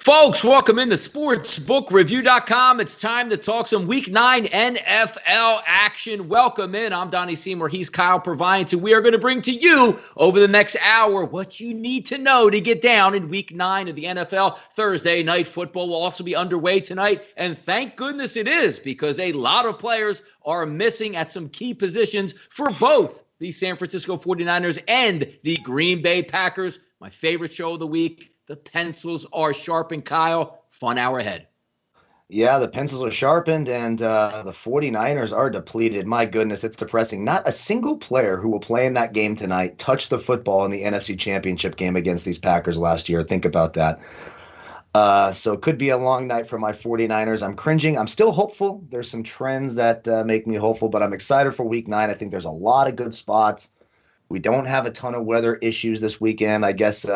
Folks, welcome into sportsbookreview.com. It's time to talk some Week 9 NFL action. Welcome in. I'm Donnie Seymour. He's Kyle Purviance, and we are going to bring to you over the next hour what you need to know to get down in Week 9 of the NFL. Thursday Night Football will also be underway tonight, and thank goodness it is, because a lot of players are missing at some key positions for both the San Francisco 49ers and the Green Bay Packers. My favorite show of the week. The pencils are sharpened, Kyle. Fun hour ahead. Yeah, the pencils are sharpened, and the 49ers are depleted. My goodness, it's depressing. Not a single player who will play in that game tonight touched the football in the NFC Championship game against these Packers last year. Think about that. So it could be a long night for my 49ers. I'm cringing. I'm still hopeful. There's some trends that make me hopeful, but I'm excited for Week 9. I think there's a lot of good spots. We don't have a ton of weather issues this weekend. I guess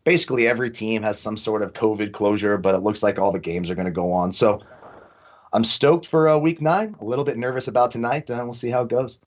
basically every team has some sort of COVID closure, but it looks like all the games are going to go on. So I'm stoked for Week 9, a little bit nervous about tonight, and we'll see how it goes.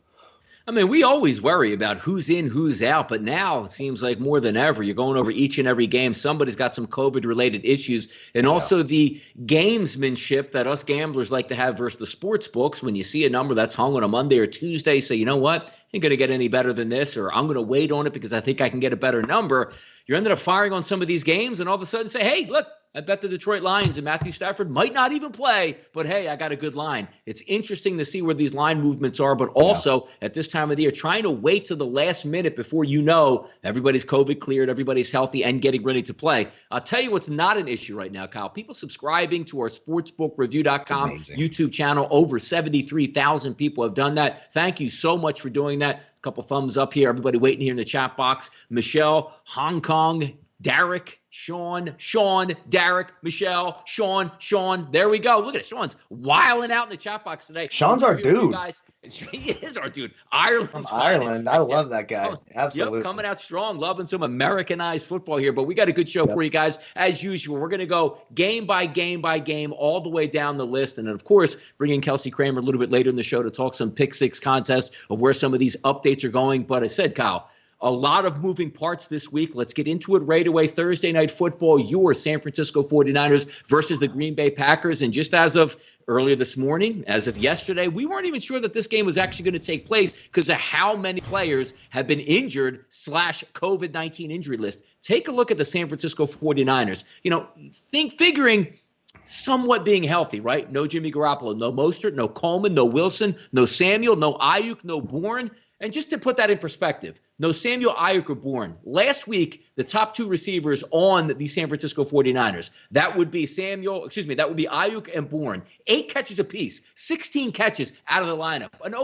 I mean, we always worry about who's in, who's out, but now it seems like more than ever, you're going over each and every game. Somebody's got some COVID-related issues, and also the gamesmanship that us gamblers like to have versus the sports books. When you see a number that's hung on a Monday or Tuesday, say, you know what, ain't going to get any better than this, or I'm going to wait on it because I think I can get a better number. You ended up firing on some of these games and all of a sudden say, hey, look, I bet the Detroit Lions and Matthew Stafford might not even play, but hey, I got a good line. It's interesting to see where these line movements are, but also at this time of the year, trying to wait to the last minute before you know everybody's COVID cleared, everybody's healthy, and getting ready to play. I'll tell you what's not an issue right now, Kyle. People subscribing to our sportsbookreview.com YouTube channel. Over 73,000 people have done that. Thank you so much for doing that. A couple thumbs up here. Everybody waiting here in the chat box. Michelle, Hong Kong, Derek, Sean, Derek, Michelle, Sean. There we go. Look at it. Sean's wilding out in the chat box today. Sean's our dude. Guys. He is our dude. Ireland. Ireland. I love that guy. Absolutely. Yep, coming out strong, loving some Americanized football here. But we got a good show for you guys. As usual, we're going to go game by game all the way down the list. And then, of course, bring in Kelsey Kramer a little bit later in the show to talk some Pick Six contest of where some of these updates are going. But I said, Kyle, a lot of moving parts this week. Let's get into it right away. Thursday Night Football, your San Francisco 49ers versus the Green Bay Packers. And just as of earlier this morning, as of yesterday, we weren't even sure that this game was actually going to take place because of how many players have been injured / COVID-19 injury list. Take a look at the San Francisco 49ers. You know, figuring somewhat being healthy, right? No Jimmy Garoppolo, no Mostert, no Coleman, no Wilson, no Samuel, no Ayuk, no Bourne. And just to put that in perspective, no Samuel, Ayuk, or Bourne. Last week, the top two receivers on the San Francisco 49ers, that would be Ayuk and Bourne. 8 catches apiece, 16 catches out of the lineup. And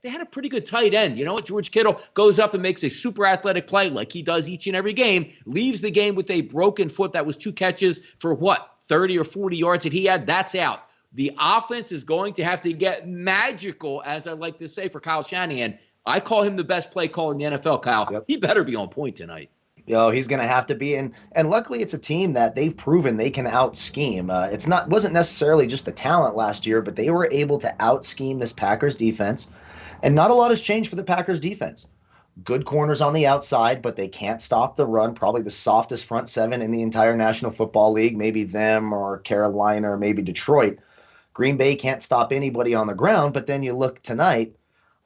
they had a pretty good tight end. You know what? George Kittle goes up and makes a super athletic play like he does each and every game, leaves the game with a broken foot. That was 2 catches for 30 or 40 yards that he had. That's out. The offense is going to have to get magical, as I like to say, for Kyle Shanahan. I call him the best play caller in the NFL, Kyle. Yep. He better be on point tonight. He's going to have to be. And luckily, it's a team that they've proven they can out-scheme. Wasn't necessarily just the talent last year, but they were able to out-scheme this Packers defense. And not a lot has changed for the Packers defense. Good corners on the outside, but they can't stop the run. Probably the softest front seven in the entire National Football League. Maybe them or Carolina or maybe Detroit. Green Bay can't stop anybody on the ground, but then you look tonight.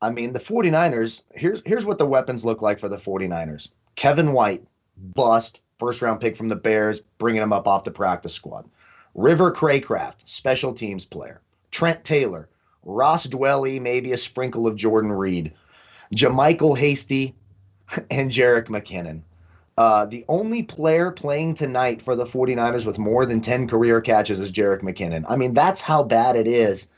I mean, the 49ers, here's what the weapons look like for the 49ers. Kevin White, bust, first-round pick from the Bears, bringing him up off the practice squad. River Craycraft, special teams player. Trent Taylor, Ross Dwelly, maybe a sprinkle of Jordan Reed. JaMychal Hasty, and Jerick McKinnon. The only player playing tonight for the 49ers with more than 10 career catches is Jerick McKinnon. I mean, that's how bad it is.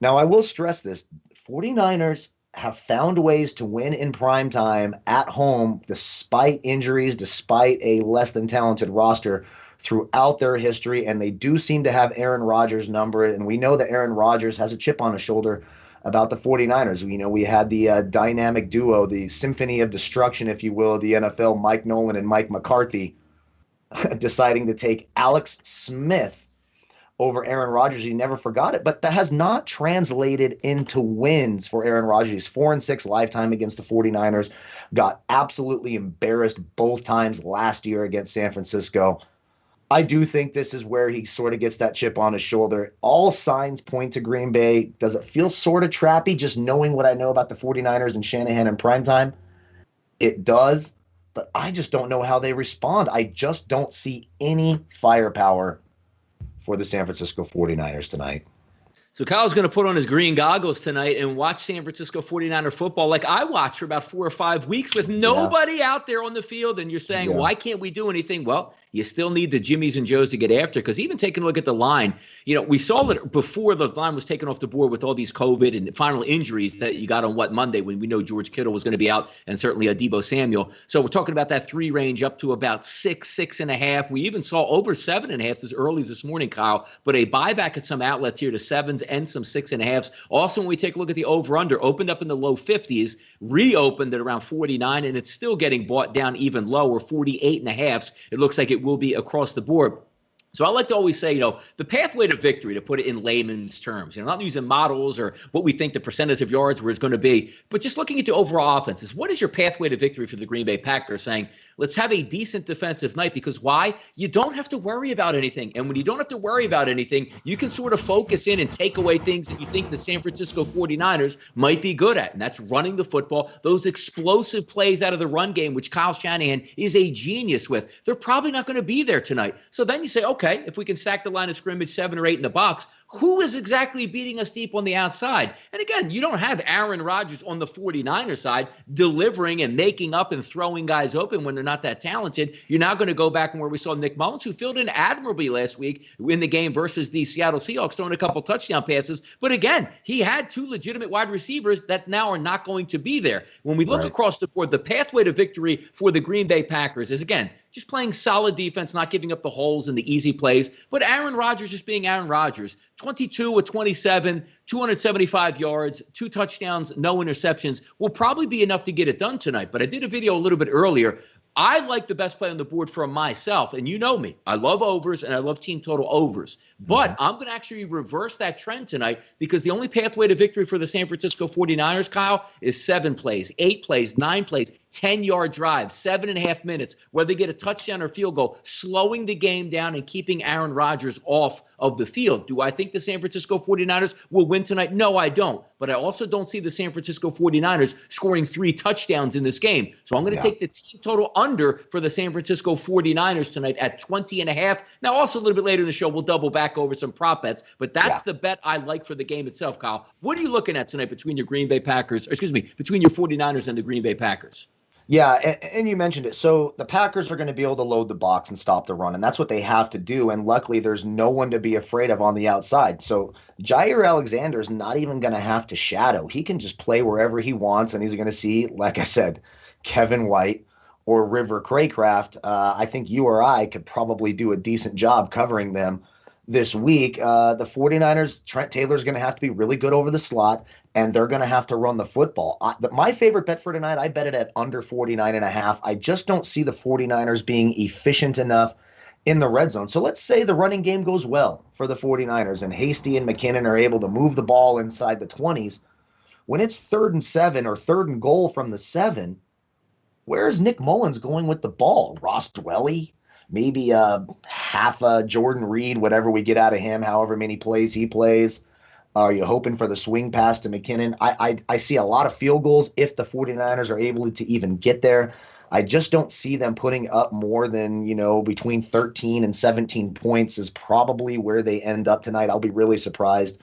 Now, I will stress this. 49ers have found ways to win in prime time at home despite injuries, despite a less than talented roster throughout their history, and they do seem to have Aaron Rodgers' number, and we know that Aaron Rodgers has a chip on his shoulder about the 49ers. We had the dynamic duo, the symphony of destruction, if you will, of the NFL, Mike Nolan and Mike McCarthy, deciding to take Alex Smith over Aaron Rodgers. He never forgot it, but that has not translated into wins for Aaron Rodgers. He's 4-6 lifetime against the 49ers, got absolutely embarrassed both times last year against San Francisco. I do think this is where he sort of gets that chip on his shoulder. All signs point to Green Bay. Does it feel sort of trappy just knowing what I know about the 49ers and Shanahan in primetime? It does, but I just don't know how they respond. I just don't see any firepower for the San Francisco 49ers tonight. So Kyle's going to put on his green goggles tonight and watch San Francisco 49er football like I watched for about 4 or 5 weeks with nobody out there on the field. And you're saying, why can't we do anything? Well, you still need the Jimmies and Joes to get after, because even taking a look at the line, we saw that before the line was taken off the board with all these COVID and final injuries that you got on Monday, when we know George Kittle was going to be out, and certainly Deebo Samuel. So we're talking about that 3 range up to about 6, 6.5. We even saw over 7.5 as early as this morning, Kyle, but a buyback at some outlets here to 7s and some 6.5s. Also, when we take a look at the over-under, opened up in the low 50s, reopened at around 49, and it's still getting bought down even lower, 48.5. It looks like it will be across the board. So I like to always say, the pathway to victory, to put it in layman's terms, not using models or what we think the percentage of yards is going to be, but just looking at the overall offenses. What is your pathway to victory for the Green Bay Packers? Saying, let's have a decent defensive night, because why? You don't have to worry about anything. And when you don't have to worry about anything, you can sort of focus in and take away things that you think the San Francisco 49ers might be good at. And that's running the football, those explosive plays out of the run game, which Kyle Shanahan is a genius with. They're probably not going to be there tonight. So then you say, okay, if we can stack the line of scrimmage 7 or 8 in the box, who is exactly beating us deep on the outside? And again, you don't have Aaron Rodgers on the 49er side delivering and making up and throwing guys open when they're not that talented. You're now going to go back and where we saw Nick Mullins, who filled in admirably last week in the game versus the Seattle Seahawks, throwing a couple touchdown passes. But again, he had 2 legitimate wide receivers that now are not going to be there. When we look across the board, the pathway to victory for the Green Bay Packers is, again, just playing solid defense, not giving up the holes and the easy plays. But Aaron Rodgers just being Aaron Rodgers. 22 of 27, 275 yards, 2 touchdowns, no interceptions will probably be enough to get it done tonight. But I did a video a little bit earlier. I like the best play on the board for myself, and you know me. I love overs, and I love team total overs. But I'm going to actually reverse that trend tonight, because the only pathway to victory for the San Francisco 49ers, Kyle, is 7 plays, 8 plays, 9 plays, 10-yard drives, 7.5 minutes, whether they get a touchdown or field goal, slowing the game down and keeping Aaron Rodgers off of the field. Do I think the San Francisco 49ers will win tonight? No, I don't. But I also don't see the San Francisco 49ers scoring 3 touchdowns in this game. So I'm going to take the team total under for the San Francisco 49ers tonight at 20.5. Now, also a little bit later in the show, we'll double back over some prop bets, but that's the bet I like for the game itself, Kyle. What are you looking at tonight between your Green Bay Packers, between your 49ers and the Green Bay Packers? Yeah, and you mentioned it. So the Packers are going to be able to load the box and stop the run, and that's what they have to do. And luckily, there's no one to be afraid of on the outside. So Jair Alexander is not even going to have to shadow. He can just play wherever he wants, and he's going to see, like I said, Kevin White or River Craycraft. I think you or I could probably do a decent job covering them this week. The 49ers, Trent Taylor's going to have to be really good over the slot, and they're going to have to run the football. My favorite bet for tonight, I bet it at under 49.5. I just don't see the 49ers being efficient enough in the red zone. So let's say the running game goes well for the 49ers, and Hasty and McKinnon are able to move the ball inside the 20s. When it's 3rd and 7 or 3rd and goal from the 7, where's Nick Mullins going with the ball? Ross Dwelly? Maybe half a Jordan Reed, whatever we get out of him, however many plays he plays. Are you hoping for the swing pass to McKinnon? I see a lot of field goals if the 49ers are able to even get there. I just don't see them putting up more than, between 13 and 17 points is probably where they end up tonight. I'll be really surprised.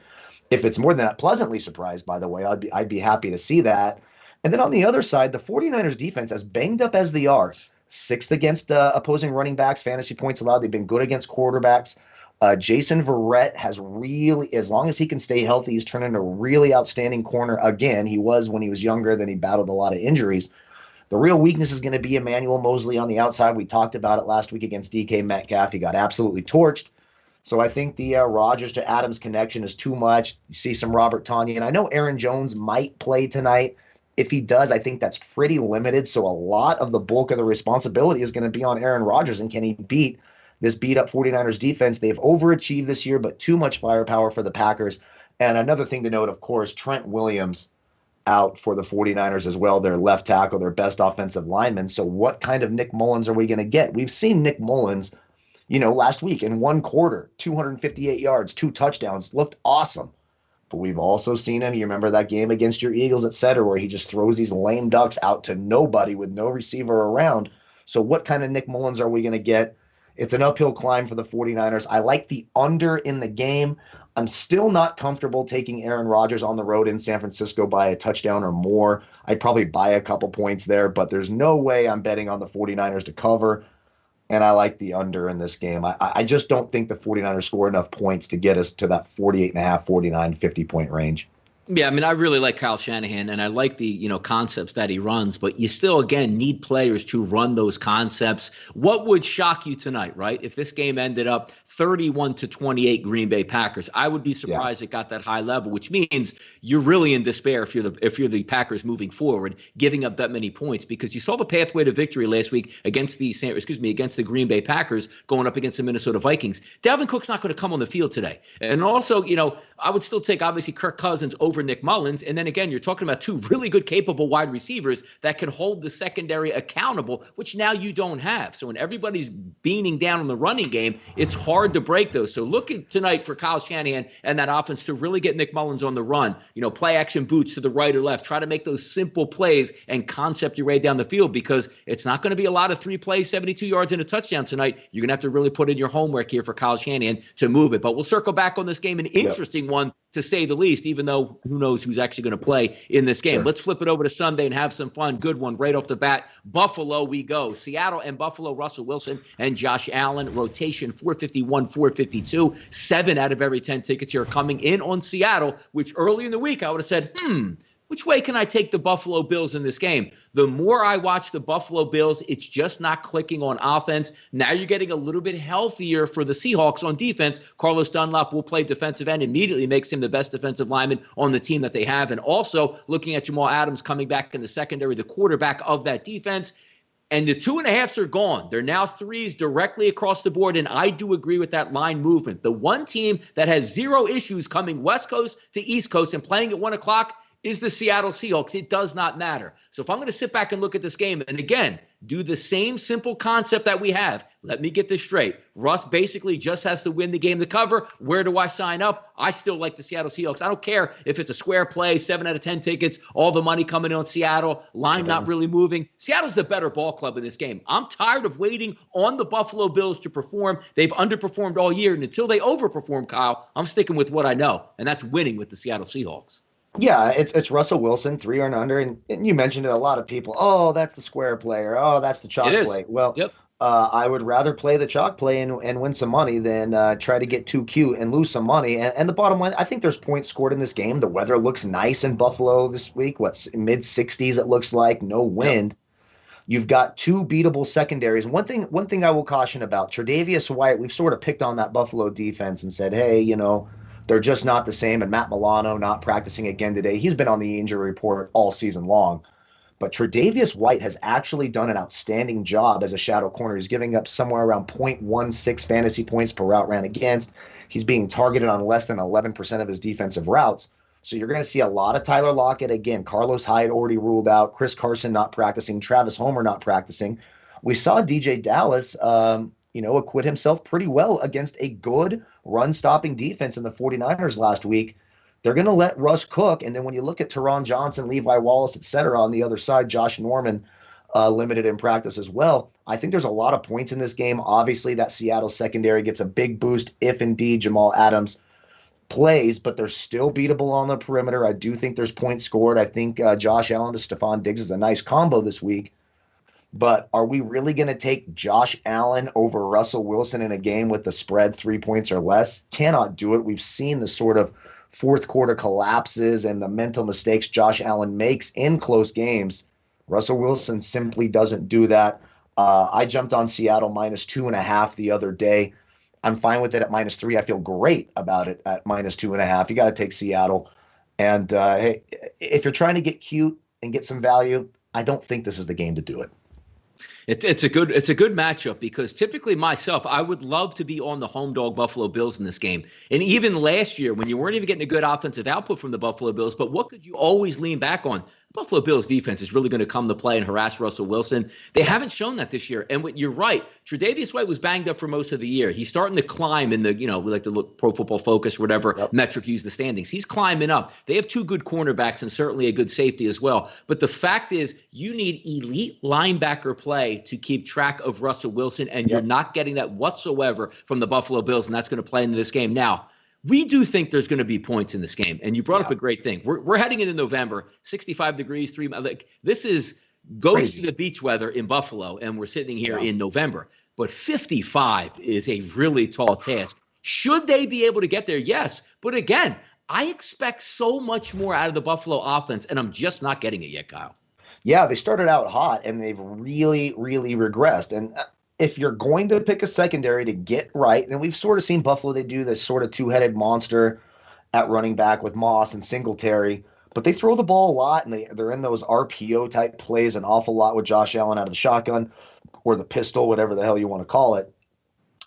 If it's more than that, pleasantly surprised, by the way. I'd be happy to see that. And then on the other side, the 49ers defense, as banged up as they are, 6th against opposing running backs, fantasy points allowed. They've been good against quarterbacks. Jason Verrett has really, as long as he can stay healthy, he's turned into a really outstanding corner again. He was when he was younger, then he battled a lot of injuries. The real weakness is going to be Emmanuel Mosley on the outside. We talked about it last week against DK Metcalf. He got absolutely torched. So I think the Rodgers to Adams connection is too much. You see some Robert Tonyan. And I know Aaron Jones might play tonight. If he does, I think that's pretty limited. So a lot of the bulk of the responsibility is going to be on Aaron Rodgers. And can he beat this beat-up 49ers defense? They've overachieved this year, but too much firepower for the Packers. And another thing to note, of course, Trent Williams out for the 49ers as well, their left tackle, their best offensive lineman. So what kind of Nick Mullins are we going to get? We've seen Nick Mullins Last week in one quarter, 258 yards, 2 touchdowns, looked awesome. But we've also seen him. You remember that game against your Eagles, et cetera, where he just throws these lame ducks out to nobody with no receiver around. So what kind of Nick Mullins are we going to get? It's an uphill climb for the 49ers. I like the under in the game. I'm still not comfortable taking Aaron Rodgers on the road in San Francisco by a touchdown or more. I'd probably buy a couple points there, but there's no way I'm betting on the 49ers to cover. And I like the under in this game. I just don't think the 49ers score enough points to get us to that 48.5, 49, 50-point range. Yeah, I mean, I really like Kyle Shanahan, and I like the, concepts that he runs, but you still, again, need players to run those concepts. What would shock you tonight, right? If this game ended up 31-28 Green Bay Packers, I would be surprised it got that high level, which means you're really in despair if you're the Packers moving forward, giving up that many points, because you saw the pathway to victory last week against the Green Bay Packers going up against the Minnesota Vikings. Dalvin Cook's not going to come on the field today. And also, I would still take, obviously, Kirk Cousins over Nick Mullins. And then again, you're talking about two really good, capable wide receivers that can hold the secondary accountable, which now you don't have. So when everybody's beaning down on the running game, it's hard to break those. So look at tonight for Kyle Shanahan and that offense to really get Nick Mullins on the run. Play action boots to the right or left. Try to make those simple plays and concept your way down the field, because it's not going to be a lot of 3 plays, 72 yards and a touchdown tonight. You're going to have to really put in your homework here for Kyle Shanahan to move it. But we'll circle back on this game, an interesting one to say the least, even though who knows who's actually going to play in this game. Sure. Let's flip it over to Sunday and have some fun. Good one right off the bat. Buffalo we go. Seattle and Buffalo, Russell Wilson and Josh Allen. Rotation 451, 452. 7 out of every 10 tickets here coming in on Seattle, which early in the week I would have said, which way can I take the Buffalo Bills in this game? The more I watch the Buffalo Bills, it's just not clicking on offense. Now you're getting a little bit healthier for the Seahawks on defense. Carlos Dunlap will play defensive end, immediately makes him the best defensive lineman on the team that they have. And also looking at Jamal Adams coming back in the secondary, the quarterback of that defense. And the 2.5s are gone. They're now 3s directly across the board, and I do agree with that line movement. The one team that has 0 issues coming West Coast to East Coast and playing at 1 o'clock is the Seattle Seahawks. It does not matter. So if I'm going to sit back and look at this game, and again, do the same simple concept that we have, let me get this straight. Russ basically just has to win the game to cover. Where do I sign up? I still like the Seattle Seahawks. I don't care if it's a square play, 7 out of 10 tickets, all the money coming in on Seattle, line not really moving. Seattle's the better ball club in this game. I'm tired of waiting on the Buffalo Bills to perform. They've underperformed all year, and until they overperform, Kyle, I'm sticking with what I know, and that's winning with the Seattle Seahawks. Yeah, it's Russell Wilson, 3 and under, and you mentioned it. A lot of people, oh, that's the square player, oh, that's the chalk play. Well, I would rather play the chalk play and win some money than try to get too cute and lose some money. And the bottom line, I think there's points scored in this game. The weather looks nice in Buffalo this week. What's mid-60s? It looks like no wind. You've got 2 beatable secondaries. One thing I will caution about Tre'Davious White. We've sort of picked on that Buffalo defense and said, hey, they're just not the same. And Matt Milano not practicing again today. He's been on the injury report all season long. But Tre'Davious White has actually done an outstanding job as a shadow corner. He's giving up somewhere around 0.16 fantasy points per route ran against. He's being targeted on less than 11% of his defensive routes. So you're going to see a lot of Tyler Lockett. Again, Carlos Hyde already ruled out. Chris Carson not practicing. Travis Homer not practicing. We saw DJ Dallas acquit himself pretty well against a good run-stopping defense in the 49ers last week. They're going to let Russ cook, and then when you look at Teron Johnson, Levi Wallace, et cetera, on the other side, Josh Norman limited in practice as well. I think there's a lot of points in this game. Obviously, that Seattle secondary gets a big boost if indeed Jamal Adams plays, but they're still beatable on the perimeter. I do think there's points scored. I think Josh Allen to Stephon Diggs is a nice combo this week. But are we really going to take Josh Allen over Russell Wilson in a game with the spread 3 points or less? Cannot do it. We've seen the sort of fourth quarter collapses and the mental mistakes Josh Allen makes in close games. Russell Wilson simply doesn't do that. I jumped on Seattle -2.5 the other day. I'm fine with it at -3. I feel great about it at -2.5. You got to take Seattle. And hey, if you're trying to get cute and get some value, I don't think this is the game to do it. It's a good matchup because typically myself, I would love to be on the home dog Buffalo Bills in this game. And even last year when you weren't even getting a good offensive output from the Buffalo Bills, but what could you always lean back on? Buffalo Bills defense is really going to come to play and harass Russell Wilson. They haven't shown that this year. And you're right. Tre'Davious White was banged up for most of the year. He's starting to climb in the, we like to look Pro Football Focus, whatever metric use the standings. He's climbing up. They have two good cornerbacks and certainly a good safety as well. But the fact is you need elite linebacker play to keep track of Russell Wilson, and you're not getting that whatsoever from the Buffalo Bills, and that's going to play into this game. Now, we do think there's going to be points in this game, and you brought up a great thing. We're heading into November, 65 degrees, this is to the beach weather in Buffalo, and we're sitting here in November. But 55 is a really tall task. Should they be able to get there? Yes. But again, I expect so much more out of the Buffalo offense, and I'm just not getting it yet, Kyle. Yeah, they started out hot, and they've really, really regressed. And if you're going to pick a secondary to get right, and we've sort of seen Buffalo, they do this sort of two-headed monster at running back with Moss and Singletary, but they throw the ball a lot, and they're in those RPO-type plays an awful lot with Josh Allen out of the shotgun or the pistol, whatever the hell you want to call it.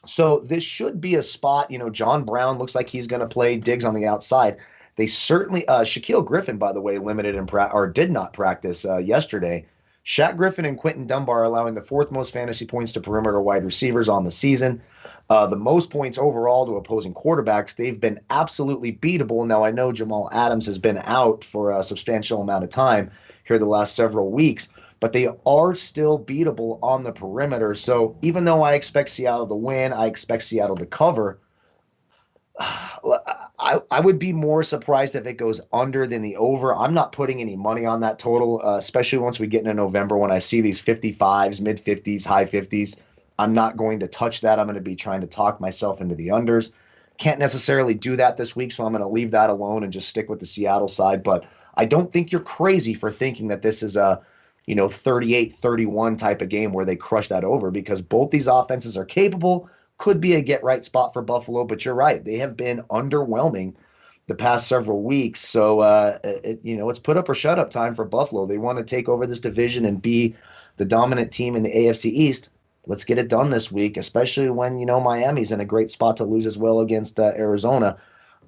So this should be a spot. John Brown looks like he's going to play. Diggs on the outside. They certainly Shaquille Griffin, by the way, limited or did not practice yesterday. Shaq Griffin and Quentin Dunbar allowing the fourth most fantasy points to perimeter wide receivers on the season. The most points overall to opposing quarterbacks. They've been absolutely beatable. Now, I know Jamal Adams has been out for a substantial amount of time here the last several weeks, but they are still beatable on the perimeter. So even though I expect Seattle to win, I expect Seattle to cover, I would be more surprised if it goes under than the over. I'm not putting any money on that total, especially once we get into November when I see these 55s, mid-50s, high 50s. I'm not going to touch that. I'm going to be trying to talk myself into the unders. Can't necessarily do that this week, so I'm going to leave that alone and just stick with the Seattle side. But I don't think you're crazy for thinking that this is a 38-31 type of game where they crush that over, because both these offenses are capable. Could be a get-right spot for Buffalo, but you're right. They have been underwhelming the past several weeks. So, it's put up or shut up time for Buffalo. They want to take over this division and be the dominant team in the AFC East. Let's get it done this week, especially when, Miami's in a great spot to lose as well against Arizona.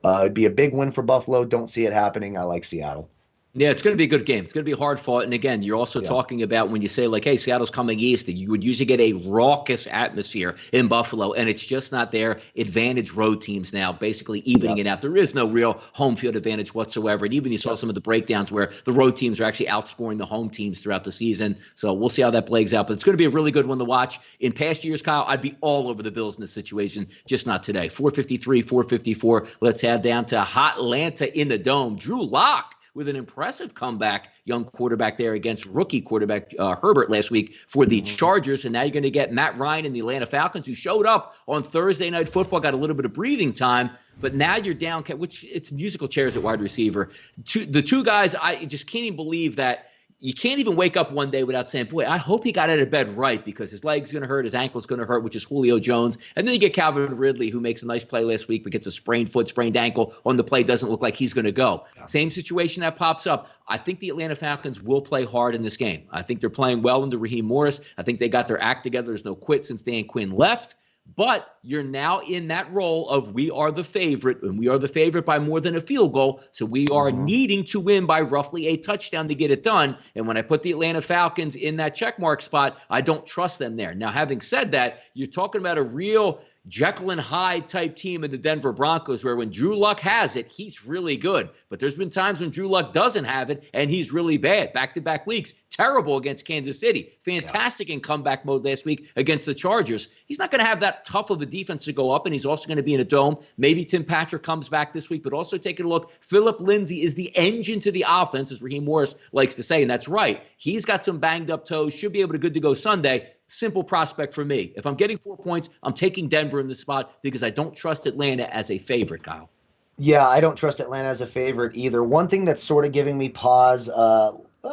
It'd be a big win for Buffalo. Don't see it happening. I like Seattle. Yeah, it's going to be a good game. It's going to be hard fought. And again, you're also talking about when you say hey, Seattle's coming east, you would usually get a raucous atmosphere in Buffalo, and it's just not there. Advantage road teams now, basically evening it out. There is no real home field advantage whatsoever. And even you saw some of the breakdowns where the road teams are actually outscoring the home teams throughout the season. So we'll see how that plays out. But it's going to be a really good one to watch. In past years, Kyle, I'd be all over the Bills in this situation, just not today. 453, 454. Let's head down to Hot Atlanta in the Dome. Drew Lock with an impressive comeback, young quarterback there against rookie quarterback Herbert last week for the Chargers. And now you're going to get Matt Ryan and the Atlanta Falcons, who showed up on Thursday Night Football, got a little bit of breathing time. But now you're down, which it's musical chairs at wide receiver. The two guys, I just can't even believe that. You can't even wake up one day without saying, boy, I hope he got out of bed right, because his leg's going to hurt, his ankle's going to hurt, which is Julio Jones. And then you get Calvin Ridley, who makes a nice play last week, but gets a sprained foot, sprained ankle on the play. Doesn't look like he's going to go. Yeah. Same situation that pops up. I think the Atlanta Falcons will play hard in this game. I think they're playing well under Raheem Morris. I think they got their act together. There's no quit since Dan Quinn left. But you're now in that role of we are the favorite, and we are the favorite by more than a field goal. So we are needing to win by roughly a touchdown to get it done. And when I put the Atlanta Falcons in that checkmark spot, I don't trust them there. Now, having said that, you're talking about a real Jekyll and Hyde type team in the Denver Broncos, where when Drew Luck has it, he's really good. But there's been times when Drew Luck doesn't have it, and he's really bad. Back-to-back weeks, terrible against Kansas City. Fantastic in comeback mode last week against the Chargers. He's not going to have that tough of a defense to go up, and he's also going to be in a dome. Maybe Tim Patrick comes back this week, but also taking a look, Phillip Lindsay is the engine to the offense, as Raheem Morris likes to say, and that's right. He's got some banged-up toes, should be able to good to go Sunday. Simple prospect for me. If I'm getting 4 points, I'm taking Denver in the spot because I don't trust Atlanta as a favorite, Kyle. Yeah, I don't trust Atlanta as a favorite either. One thing that's sort of giving me pause,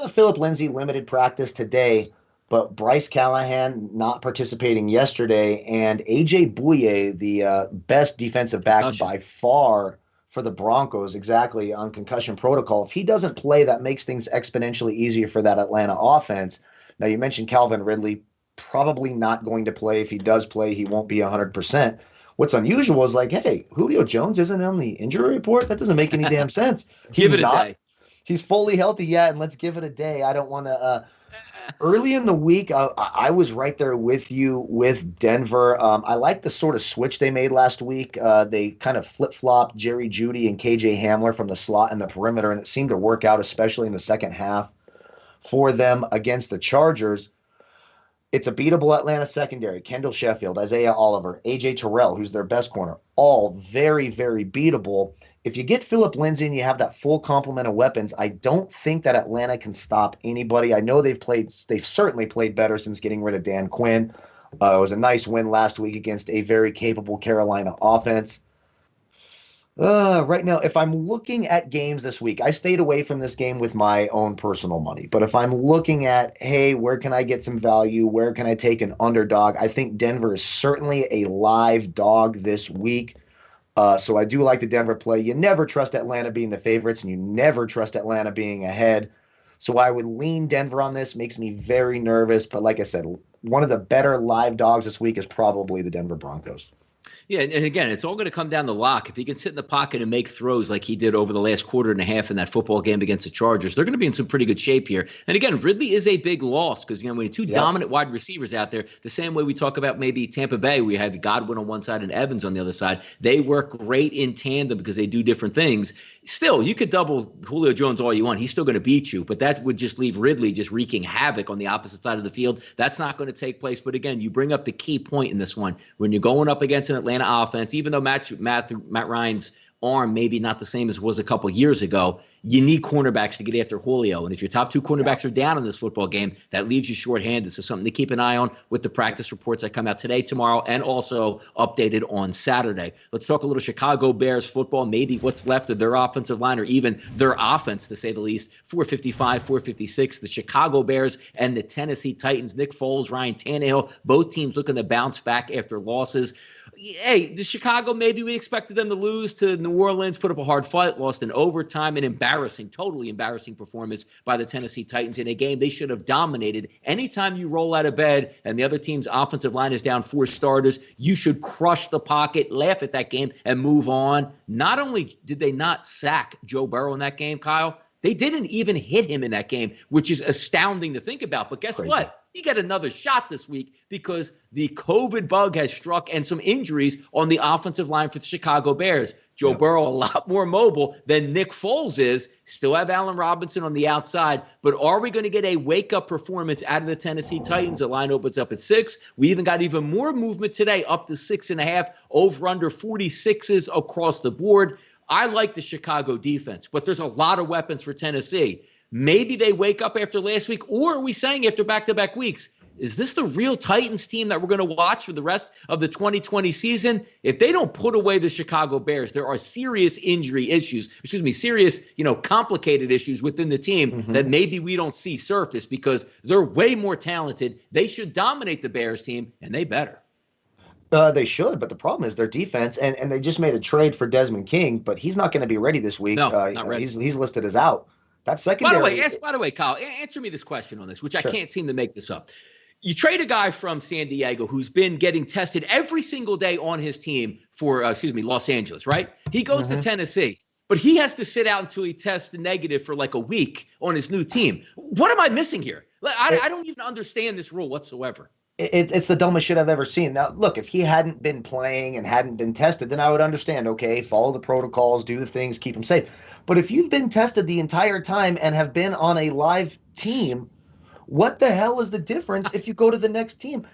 Phillip Lindsay limited practice today, but Bryce Callahan not participating yesterday, and A.J. Bouye, the best defensive back by far for the Broncos, exactly, on concussion protocol. If he doesn't play, that makes things exponentially easier for that Atlanta offense. Now, you mentioned Calvin Ridley. probably not going to play. If he does play, he won't be 100%. What's unusual is like, hey, Julio Jones isn't on the injury report. That doesn't make any damn sense. Give it a day. He's fully healthy yet, and let's give it a day. I don't want to. Early in the week, I was right there with you with Denver. I like the sort of switch they made last week. They kind of flip-flopped Jerry Jeudy and KJ Hamler from the slot and the perimeter, and it seemed to work out, especially in the second half for them against the Chargers. It's a beatable Atlanta secondary. Kendall Sheffield, Isaiah Oliver, A.J. Terrell, who's their best corner, all very, very beatable. If you get Phillip Lindsay and you have that full complement of weapons, I don't think that Atlanta can stop anybody. I know they've certainly played better since getting rid of Dan Quinn. It was a nice win last week against a very capable Carolina offense. Right now, if I'm looking at games this week, I stayed away from this game with my own personal money. But if I'm looking at, hey, where can I get some value? Where can I take an underdog? I think Denver is certainly a live dog this week. So I do like the Denver play. You never trust Atlanta being the favorites, and you never trust Atlanta being ahead. So I would lean Denver on this. Makes me very nervous. But like I said, one of the better live dogs this week is probably the Denver Broncos. Yeah, and again, it's all going to come down to lock. If he can sit in the pocket and make throws like he did over the last quarter and a half in that football game against the Chargers, they're going to be in some pretty good shape here. And again, Ridley is a big loss because, when you have two dominant wide receivers out there, the same way we talk about maybe Tampa Bay, we had Godwin on one side and Evans on the other side. They work great in tandem because they do different things. Still, you could double Julio Jones all you want. He's still going to beat you, but that would just leave Ridley just wreaking havoc on the opposite side of the field. That's not going to take place. But again, you bring up the key point in this one. When you're going up against an Atlanta offense, even though Matt Ryan's arm maybe not the same as it was a couple years ago, you need cornerbacks to get after Julio. And if your top two cornerbacks are down in this football game, that leaves you shorthanded. So something to keep an eye on with the practice reports that come out today, tomorrow, and also updated on Saturday. Let's talk a little Chicago Bears football, maybe what's left of their offensive line or even their offense, to say the least. 455, 456, the Chicago Bears and the Tennessee Titans. Nick Foles, Ryan Tannehill, both teams looking to bounce back after losses. Hey, the Chicago, maybe we expected them to lose to New Orleans, put up a hard fight, lost in overtime, an totally embarrassing performance by the Tennessee Titans in a game they should have dominated. Anytime you roll out of bed and the other team's offensive line is down 4 starters, you should crush the pocket, laugh at that game, and move on. Not only did they not sack Joe Burrow in that game, Kyle, they didn't even hit him in that game, which is astounding to think about. But guess what? You get another shot this week because the COVID bug has struck and some injuries on the offensive line for the Chicago Bears. Joe Burrow, a lot more mobile than Nick Foles is. Still have Allen Robinson on the outside. But are we going to get a wake-up performance out of the Tennessee Titans? The line opens up at 6. We even got even more movement today, up to 6.5, over under 46s across the board. I like the Chicago defense, but there's a lot of weapons for Tennessee. Maybe they wake up after last week, or are we saying after back-to-back weeks, is this the real Titans team that we're going to watch for the rest of the 2020 season? If they don't put away the Chicago Bears, there are serious complicated issues within the team that maybe we don't see surface because they're way more talented. They should dominate the Bears team, and they better. They should, but the problem is their defense, and they just made a trade for Desmond King, but he's not going to be ready this week. No, not ready. He's listed as out. That's secondary. By the way, Kyle, answer me this question on this, which I can't seem to make this up. You trade a guy from San Diego who's been getting tested every single day on his team for, Los Angeles, right? He goes to Tennessee, but he has to sit out until he tests negative for like a week on his new team. What am I missing here? I don't even understand this rule whatsoever. It's the dumbest shit I've ever seen. Now, look, if he hadn't been playing and hadn't been tested, then I would understand, okay, follow the protocols, do the things, keep him safe. But if you've been tested the entire time and have been on a live team, what the hell is the difference if you go to the next team?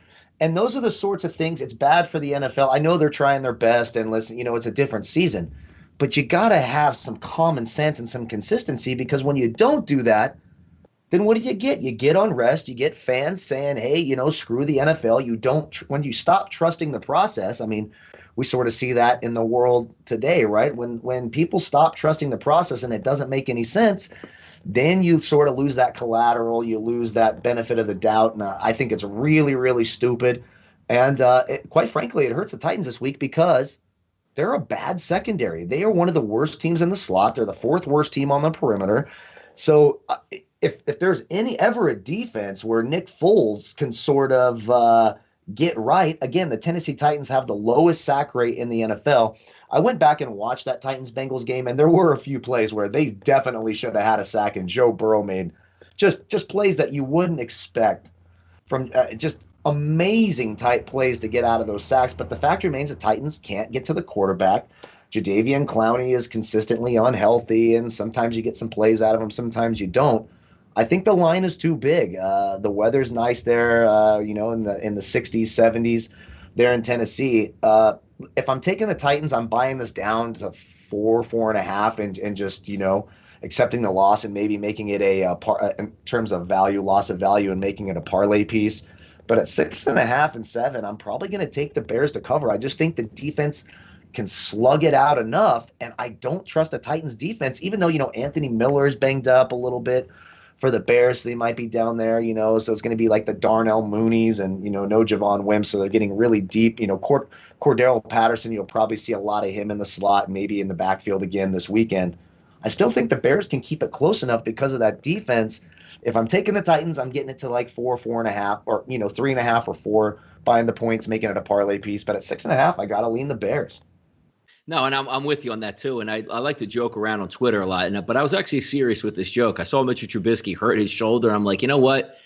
And those are the sorts of things. It's bad for the NFL. I know they're trying their best, and listen, it's a different season. But you got to have some common sense and some consistency, because when you don't do that, then what do you get? You get unrest. You get fans saying, hey, screw the NFL. When you stop trusting the process, we sort of see that in the world today, right? When people stop trusting the process and it doesn't make any sense, then you sort of lose that collateral. You lose that benefit of the doubt. And I think it's really, really stupid. And quite frankly, it hurts the Titans this week because they're a bad secondary. They are one of the worst teams in the slot. They're the 4th worst team on the perimeter. So if there's ever a defense where Nick Foles can sort of get right, again, the Tennessee Titans have the lowest sack rate in the NFL. I went back and watched that Titans-Bengals game, and there were a few plays where they definitely should have had a sack, and Joe Burrow made just plays that you wouldn't expect from just amazing type plays to get out of those sacks. But the fact remains the Titans can't get to the quarterback. Jadeveon Clowney is consistently unhealthy, and sometimes you get some plays out of him, sometimes you don't. I think the line is too big. The weather's nice there, in the 60s, 70s there in Tennessee. If I'm taking the Titans, I'm buying this down to 4.5, and just, accepting the loss and maybe making it in terms of value, loss of value, and making it a parlay piece. But at 6.5 and 7, I'm probably going to take the Bears to cover. I just think the defense can slug it out enough, and I don't trust the Titans defense, even though, Anthony Miller is banged up a little bit for the Bears, so they might be down there, so it's going to be like the Darnell Moonies and, no Javon Wims, so they're getting really deep. Cordell Patterson, you'll probably see a lot of him in the slot, maybe in the backfield again this weekend. I still think the Bears can keep it close enough because of that defense. If I'm taking the Titans, I'm getting it to like 4.5, or 3.5 or 4, buying the points, making it a parlay piece. But at 6.5, I got to lean the Bears. No, and I'm with you on that too. And I like to joke around on Twitter a lot. But I was actually serious with this joke. I saw Mitchell Trubisky hurt his shoulder. I'm like, you know what?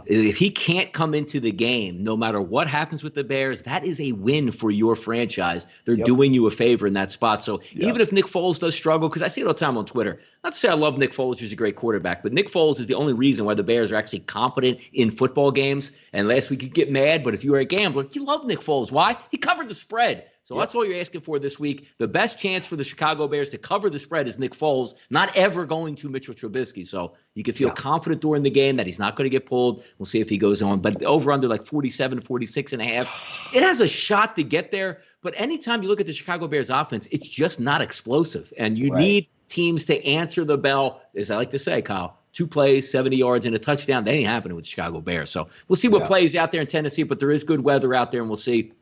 If he can't come into the game, no matter what happens with the Bears, that is a win for your franchise. They're doing you a favor in that spot. So even if Nick Foles does struggle, because I see it all the time on Twitter, not to say I love Nick Foles, who's a great quarterback, but Nick Foles is the only reason why the Bears are actually competent in football games. And last week you get mad, but if you were a gambler, you love Nick Foles. Why? He covered the spread. So that's all you're asking for this week. The best chance for the Chicago Bears to cover the spread is Nick Foles, not ever going to Mitchell Trubisky. So you can feel confident during the game that he's not going to get pulled. We'll see if he goes on. But over under like 47, 46.5, it has a shot to get there. But anytime you look at the Chicago Bears offense, it's just not explosive. And you need teams to answer the bell, as I like to say, Kyle. 2 plays, 70 yards, and a touchdown. That ain't happening with the Chicago Bears. So we'll see what plays out there in Tennessee. But there is good weather out there, and we'll see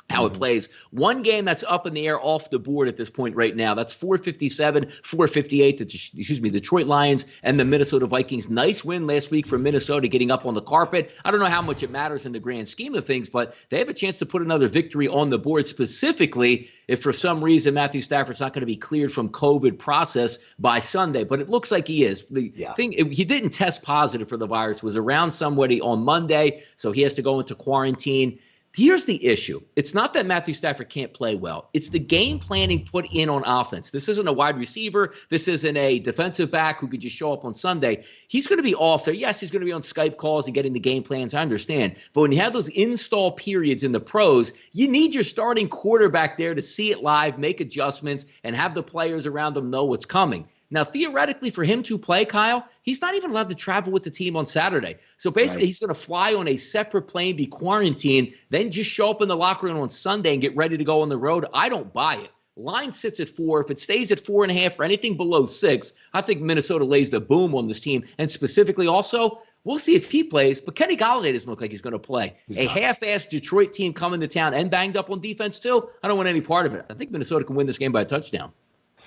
how it plays. One game that's up in the air off the board at this point right now. That's 457, 458. The Detroit Lions and the Minnesota Vikings. Nice win last week for Minnesota, getting up on the carpet. I don't know how much it matters in the grand scheme of things, but they have a chance to put another victory on the board, specifically if for some reason Matthew Stafford's not going to be cleared from COVID process by Sunday. But it looks like he is. The thing, he didn't test positive for the virus, was around somebody on Monday, so he has to go into quarantine. Here's the issue. It's not that Matthew Stafford can't play well. It's the game planning put in on offense. This isn't a wide receiver. This isn't a defensive back who could just show up on Sunday. He's going to be off there. Yes, he's going to be on Skype calls and getting the game plans. I understand. But when you have those install periods in the pros, you need your starting quarterback there to see it live, make adjustments, and have the players around them know what's coming. Now, theoretically, for him to play, Kyle, he's not even allowed to travel with the team on Saturday. So basically, he's going to fly on a separate plane, be quarantined, then just show up in the locker room on Sunday and get ready to go on the road. I don't buy it. Line sits at 4. If it stays at 4.5 or anything below 6, I think Minnesota lays the boom on this team. And specifically also, we'll see if he plays, but Kenny Golladay doesn't look like he's going to play. A half-assed Detroit team coming to town and banged up on defense too. I don't want any part of it. I think Minnesota can win this game by a touchdown.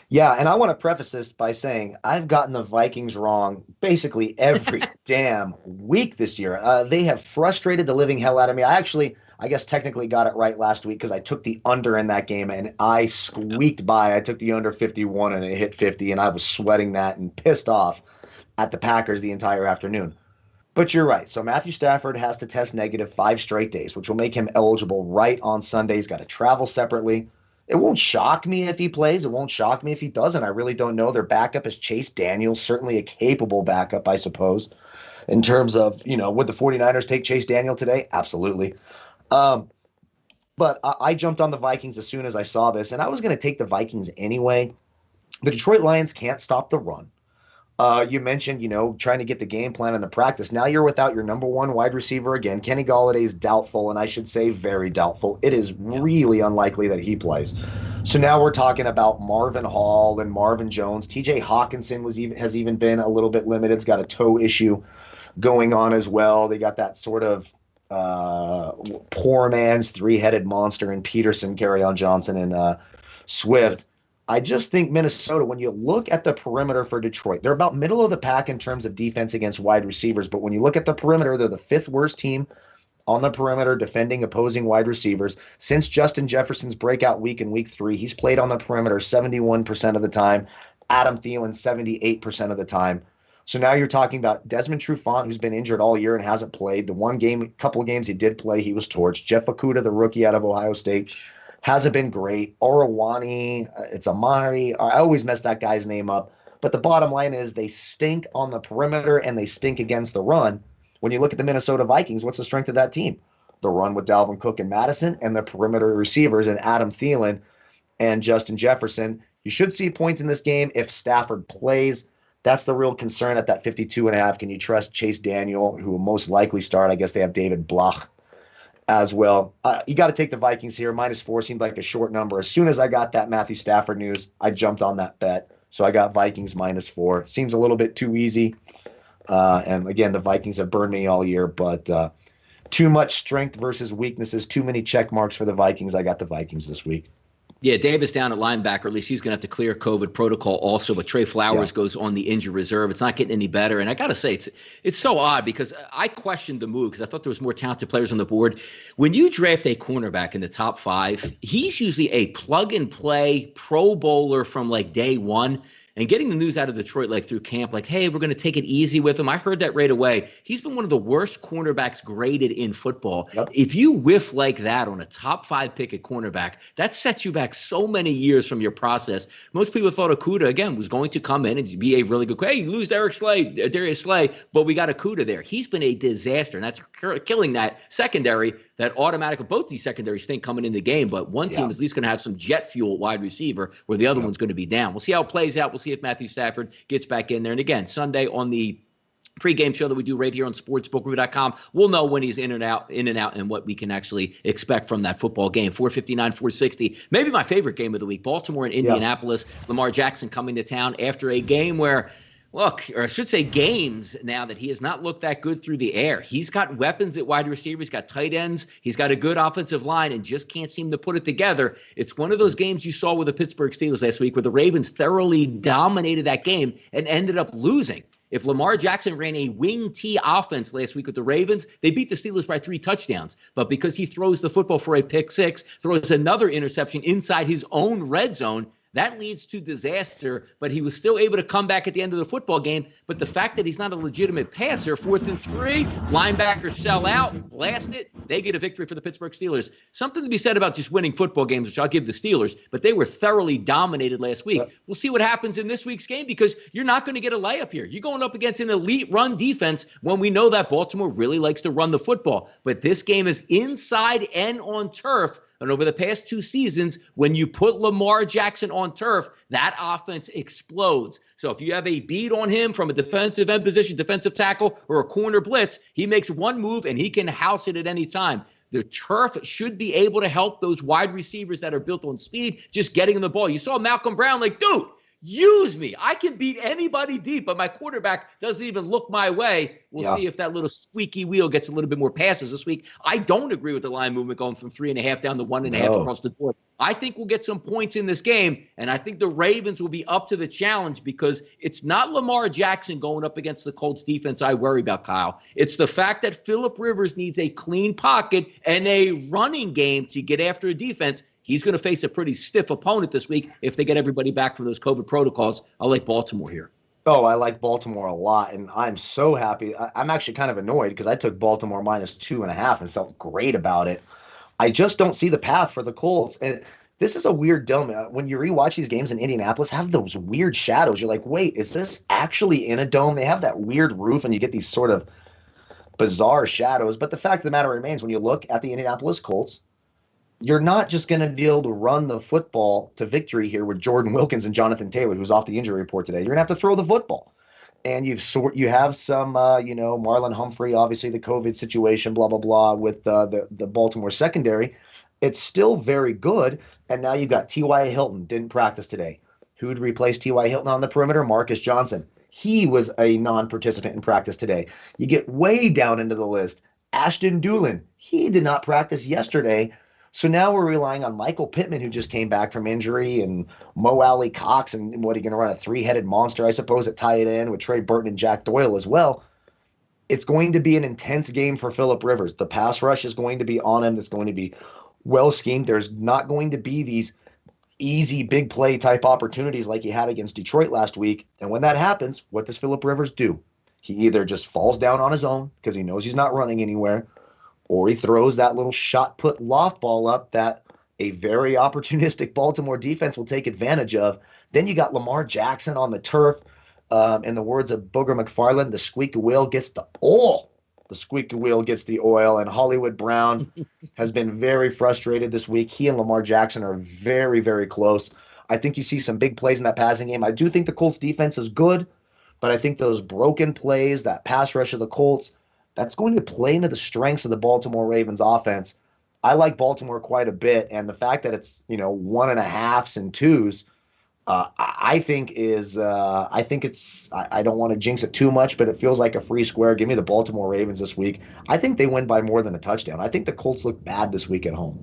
Yeah, and I want to preface this by saying I've gotten the Vikings wrong basically every damn week this year. They have frustrated the living hell out of me. I guess technically got it right last week because I took the under in that game and I squeaked by. I took the under 51 and it hit 50, and I was sweating that and pissed off at the Packers the entire afternoon. But you're right. So Matthew Stafford has to test negative 5 straight days, which will make him eligible right on Sunday. He's got to travel separately. It won't shock me if he plays. It won't shock me if he doesn't. I really don't know. Their backup is Chase Daniels, certainly a capable backup, I suppose. In terms of, would the 49ers take Chase Daniel today? Absolutely. But I jumped on the Vikings as soon as I saw this, and I was going to take the Vikings anyway. The Detroit Lions can't stop the run. You mentioned, trying to get the game plan in the practice. Now you're without your number 1 wide receiver again. Kenny Golladay is doubtful, and I should say very doubtful. It is really unlikely that he plays. So now we're talking about Marvin Hall and Marvin Jones. TJ Hawkinson has even been a little bit limited. It's got a toe issue going on as well. They got that sort of poor man's 3-headed monster in Peterson, Kerryon Johnson, and Swift. I just think Minnesota, when you look at the perimeter for Detroit, they're about middle of the pack in terms of defense against wide receivers. But when you look at the perimeter, they're the fifth worst team on the perimeter defending opposing wide receivers. Since Justin Jefferson's breakout week in week 3, he's played on the perimeter 71% of the time. Adam Thielen 78% of the time. So now you're talking about Desmond Trufant, who's been injured all year and hasn't played. The couple of games he did play, he was torched. Jeff Okudah, the rookie out of Ohio State, hasn't been great. Orawani, it's Amari. I always mess that guy's name up. But the bottom line is they stink on the perimeter and they stink against the run. When you look at the Minnesota Vikings, what's the strength of that team? The run with Dalvin Cook and Madison, and the perimeter receivers and Adam Thielen and Justin Jefferson. You should see points in this game if Stafford plays. That's the real concern at that 52.5. Can you trust Chase Daniel, who will most likely start? I guess they have David Bloch as well. You got to take the Vikings here. -4 seemed like a short number. As soon as I got that Matthew Stafford news, I jumped on that bet. So I got Vikings -4. Seems a little bit too easy. And again, the Vikings have burned me all year, but too much strength versus weaknesses, too many check marks for the Vikings. I got the Vikings this week. Yeah, Davis down at linebacker. At least he's going to have to clear COVID protocol also. But Trey Flowers goes on the injured reserve. It's not getting any better. And I got to say, it's so odd because I questioned the move because I thought there was more talented players on the board. When you draft a cornerback in the top 5, he's usually a plug-and-play Pro Bowler from like day one. And getting the news out of Detroit, like through camp, like, hey, we're going to take it easy with him. I heard that right away. He's been one of the worst cornerbacks graded in football. Yep. If you whiff like that on a top 5 pick at cornerback, that sets you back so many years from your process. Most people thought Okudah, again, was going to come in and be a really good, hey, you lose Darius Slay, but we got Okudah there. He's been a disaster, and that's killing that secondary. That automatic, both these secondaries think coming in the game, but one team is at least going to have some jet fuel wide receiver where the other one's going to be down. We'll see how it plays out. We'll see if Matthew Stafford gets back in there. And again, Sunday on the pregame show that we do right here on sportsbookreview.com, we'll know when he's in and out, and what we can actually expect from that football game. 459, 460, maybe my favorite game of the week. Baltimore and Indianapolis. Lamar Jackson coming to town after a game where, look, or I should say games now that he has not looked that good through the air. He's got weapons at wide receiver. He's got tight ends. He's got a good offensive line and just can't seem to put it together. It's one of those games you saw with the Pittsburgh Steelers last week where the Ravens thoroughly dominated that game and ended up losing. If Lamar Jackson ran a wing T offense last week with the Ravens, they beat the Steelers by 3 touchdowns. But because he throws the football for a pick 6, throws another interception inside his own red zone, that leads to disaster, but he was still able to come back at the end of the football game. But the fact that he's not a legitimate passer, 4th and 3, linebackers sell out, blast it, they get a victory for the Pittsburgh Steelers. Something to be said about just winning football games, which I'll give the Steelers, but they were thoroughly dominated last week. We'll see what happens in this week's game because you're not going to get a layup here. You're going up against an elite run defense when we know that Baltimore really likes to run the football. But this game is inside and on turf. And over the past 2 seasons, when you put Lamar Jackson on turf, that offense explodes. So if you have a beat on him from a defensive end position, defensive tackle, or a corner blitz, he makes one move and he can house it at any time. The turf should be able to help those wide receivers that are built on speed, just getting the ball. You saw Malcolm Brown like, dude, use me. I can beat anybody deep, but my quarterback doesn't even look my way. We'll see if that little squeaky wheel gets a little bit more passes this week. I don't agree with the line movement going from 3.5 down to 1.5 across the board. I think we'll get some points in this game, and I think the Ravens will be up to the challenge because it's not Lamar Jackson going up against the Colts defense I worry about, Kyle. It's the fact that Phillip Rivers needs a clean pocket and a running game to get after a defense. He's going to face a pretty stiff opponent this week if they get everybody back from those COVID protocols. I like Baltimore here. Oh, I like Baltimore a lot, and I'm so happy. I'm actually kind of annoyed because I took Baltimore -2.5 and felt great about it. I just don't see the path for the Colts. And this is a weird dome. When you rewatch these games in Indianapolis, have those weird shadows. You're like, wait, is this actually in a dome? They have that weird roof, and you get these sort of bizarre shadows. But the fact of the matter remains, when you look at the Indianapolis Colts, you're not just going to be able to run the football to victory here with Jordan Wilkins and Jonathan Taylor, who's off the injury report today. You're going to have to throw the football. And you have some, Marlon Humphrey, obviously the COVID situation, blah, blah, blah, with the Baltimore secondary. It's still very good. And now you've got T.Y. Hilton, didn't practice today. Who'd replace T.Y. Hilton on the perimeter? Marcus Johnson. He was a non-participant in practice today. You get way down into the list. Ashton Doolin, he did not practice yesterday. So now we're relying on Michael Pittman, who just came back from injury, and Mo Alley Cox, and what are you going to run a three-headed monster, I suppose, at tight end with Trey Burton and Jack Doyle as well. It's going to be an intense game for Phillip Rivers. The pass rush is going to be on him. It's going to be well schemed. There's not going to be these easy big play type opportunities like he had against Detroit last week. And when that happens, what does Phillip Rivers do? He either just falls down on his own because he knows he's not running anywhere, or he throws that little shot put loft ball up that a very opportunistic Baltimore defense will take advantage of. Then you got Lamar Jackson on the turf. In the words of Booger McFarland, the squeaky wheel gets the oil. The squeaky wheel gets the oil, and Hollywood Brown has been very frustrated this week. He and Lamar Jackson are very, very close. I think you see some big plays in that passing game. I do think the Colts defense is good, but I think those broken plays, that pass rush of the Colts, that's going to play into the strengths of the Baltimore Ravens offense. I like Baltimore quite a bit, and the fact that it's 1.5s and 2s, I think it's, I don't want to jinx it too much, but it feels like a free square. Give me the Baltimore Ravens this week. I think they win by more than a touchdown. I think the Colts look bad this week at home.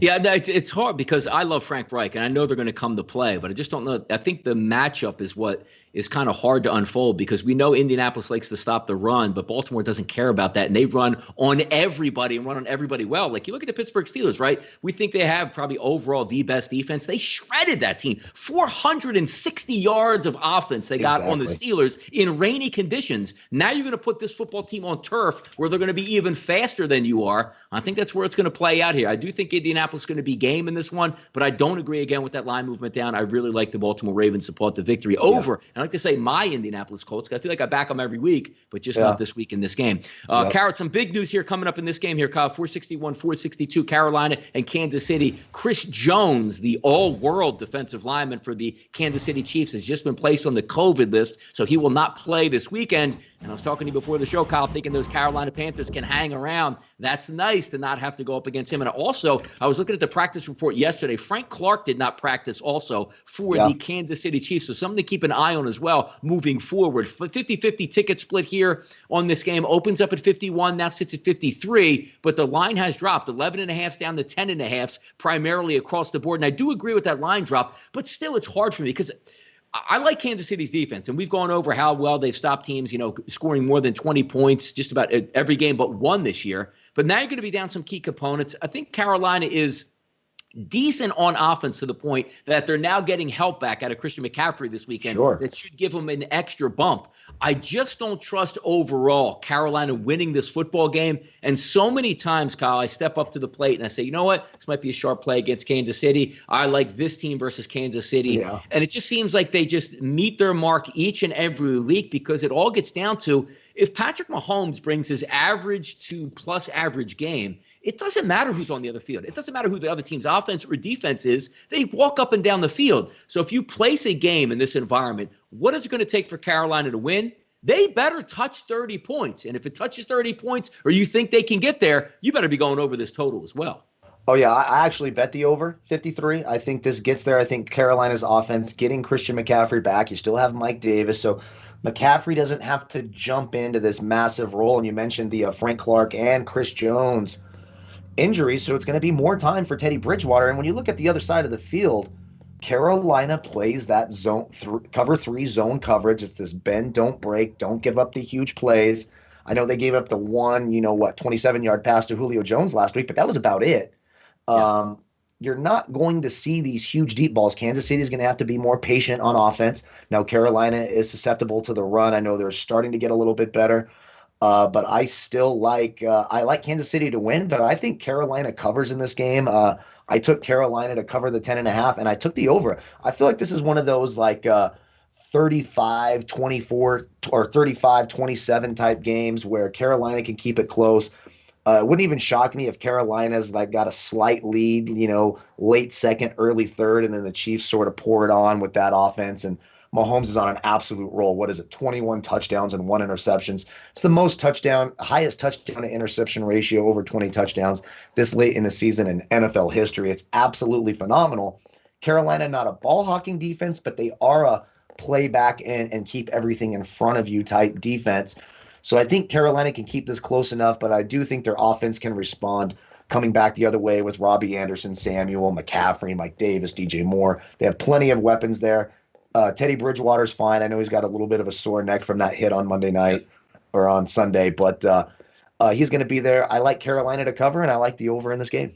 Yeah, it's hard because I love Frank Reich, and I know they're going to come to play, but I just don't know. I think the matchup is what is kind of hard to unfold because we know Indianapolis likes to stop the run, but Baltimore doesn't care about that, and they run on everybody and run on everybody well. Like you look at the Pittsburgh Steelers, right? We think they have probably overall the best defense. They shredded that team. 460 yards of offense they got on the Steelers in rainy conditions. Now you're going to put this football team on turf where they're going to be even faster than you are. I think that's where it's going to play out here. I do think Indianapolis is going to be game in this one, but I don't agree again with that line movement down. I really like the Baltimore Ravens to pull out the victory over. I like to say my Indianapolis Colts. I feel like I back them every week, but just not this week in this game. Carrot, some big news here coming up in this game here, Kyle. 461, 462, Carolina and Kansas City. Chris Jones, the all-world defensive lineman for the Kansas City Chiefs, has just been placed on the COVID list, so he will not play this weekend. And I was talking to you before the show, Kyle, thinking those Carolina Panthers can hang around. That's nice to not have to go up against him. And also, I was looking at the practice report yesterday. Frank Clark did not practice also for the Kansas City Chiefs, so something to keep an eye on as well moving forward. 50-50 ticket split here on this game. Opens up at 51, now sits at 53, but the line has dropped. 11.5 down to 10.5 primarily across the board. And I do agree with that line drop, but still it's hard for me because I like Kansas City's defense, and we've gone over how well they've stopped teams, scoring more than 20 points just about every game but one this year. But now you're going to be down some key components. I think Carolina is decent on offense to the point that they're now getting help back out of Christian McCaffrey this weekend. That should give them an extra bump. I just don't trust overall Carolina winning this football game. And so many times, Kyle, I step up to the plate and I say, you know what? This might be a sharp play against Kansas City. I like this team versus Kansas City. And it just seems like they just meet their mark each and every week because it all gets down to if Patrick Mahomes brings his average to plus average game, it doesn't matter who's on the other field. It doesn't matter who the other team's offense or defense is. They walk up and down the field. So if you place a game in this environment, what is it going to take for Carolina to win? They better touch 30 points. And if it touches 30 points or you think they can get there, you better be going over this total as well. Oh, yeah, I actually bet the over 53. I think this gets there. I think Carolina's offense, getting Christian McCaffrey back, you still have Mike Davis. So McCaffrey doesn't have to jump into this massive role. And you mentioned the Frank Clark and Chris Jones injuries, so it's going to be more time for Teddy Bridgewater. And when you look at the other side of the field, Carolina plays that cover 3 zone coverage. It's this bend, don't break, don't give up the huge plays. I know they gave up the 27-yard pass to Julio Jones last week, but that was about it. You're not going to see these huge deep balls. Kansas City is going to have to be more patient on offense. Now, Carolina is susceptible to the run. I know they're starting to get a little bit better. But I still like Kansas City to win, but I think Carolina covers in this game. I took Carolina to cover the 10.5, and I took the over. I feel like this is one of those 35-24 or 35-27 type games where Carolina can keep it close. It wouldn't even shock me if Carolina's got a slight lead, late second, early third, and then the Chiefs sort of pour it on with that offense. And Mahomes is on an absolute roll. What is it? 21 touchdowns and 1 interceptions. It's the highest touchdown to interception ratio, over 20 touchdowns this late in the season in NFL history. It's absolutely phenomenal. Carolina, not a ball hawking defense, but they are a play back and keep everything in front of you type defense. So I think Carolina can keep this close enough, but I do think their offense can respond. coming back the other way with Robbie Anderson, Samuel, McCaffrey, Mike Davis, DJ Moore. They have plenty of weapons there. Teddy Bridgewater's fine. I know he's got a little bit of a sore neck from that hit on Monday night or on Sunday, but he's going to be there. I like Carolina to cover, and I like the over in this game.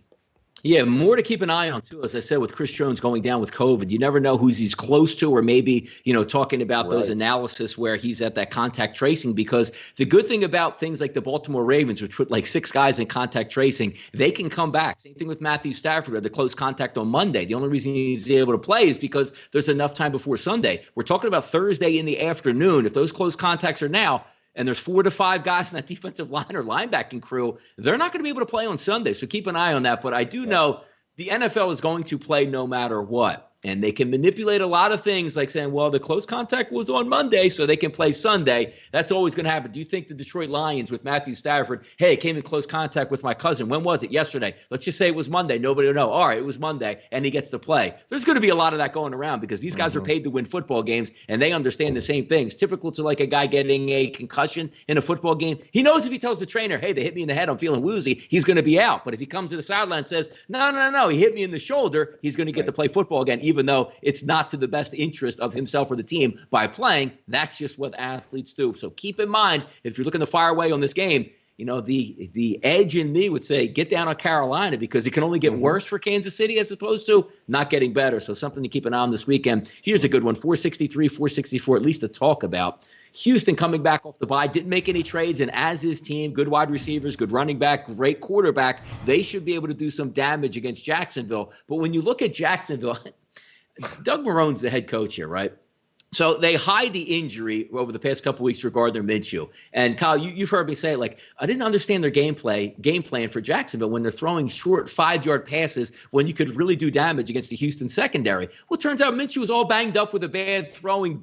Yeah, more to keep an eye on, too. As I said, with Chris Jones going down with COVID, you never know who he's close to, or maybe, talking about those analysis where he's at that contact tracing, because the good thing about things like the Baltimore Ravens, which put like 6 guys in contact tracing, they can come back. Same thing with Matthew Stafford, had the close contact on Monday. The only reason he's able to play is because there's enough time before Sunday. We're talking about Thursday in the afternoon. If those close contacts are now, and there's 4 to 5 guys in that defensive line or linebacking crew, they're not going to be able to play on Sunday. So keep an eye on that. But I do know the NFL is going to play no matter what. And they can manipulate a lot of things like saying, well, the close contact was on Monday, so they can play Sunday. That's always going to happen. Do you think the Detroit Lions with Matthew Stafford, hey, came in close contact with my cousin. When was it? Yesterday. Let's just say it was Monday. Nobody will know. All right, it was Monday, and he gets to play. There's going to be a lot of that going around because these guys are paid to win football games, and they understand the same things. Typical to like a guy getting a concussion in a football game. He knows if he tells the trainer, hey, they hit me in the head, I'm feeling woozy, he's going to be out. But if he comes to the sideline and says, no, he hit me in the shoulder, he's going to get to play football again, even though it's not to the best interest of himself or the team by playing. That's just what athletes do. So keep in mind, if you're looking to fire away on this game, the edge in me would say get down on Carolina because it can only get worse for Kansas City as opposed to not getting better. So something to keep an eye on this weekend. Here's a good one, 463, 464, at least to talk about. Houston coming back off the bye, didn't make any trades, and as his team, good wide receivers, good running back, great quarterback, they should be able to do some damage against Jacksonville. But when you look at Jacksonville, Doug Marrone's the head coach here, right? So they hide the injury over the past couple of weeks regarding Minshew. And Kyle, you've heard me say, like, I didn't understand their game plan for Jacksonville when they're throwing short 5-yard passes when you could really do damage against the Houston secondary. Well, it turns out Minshew was all banged up with a bad throwing,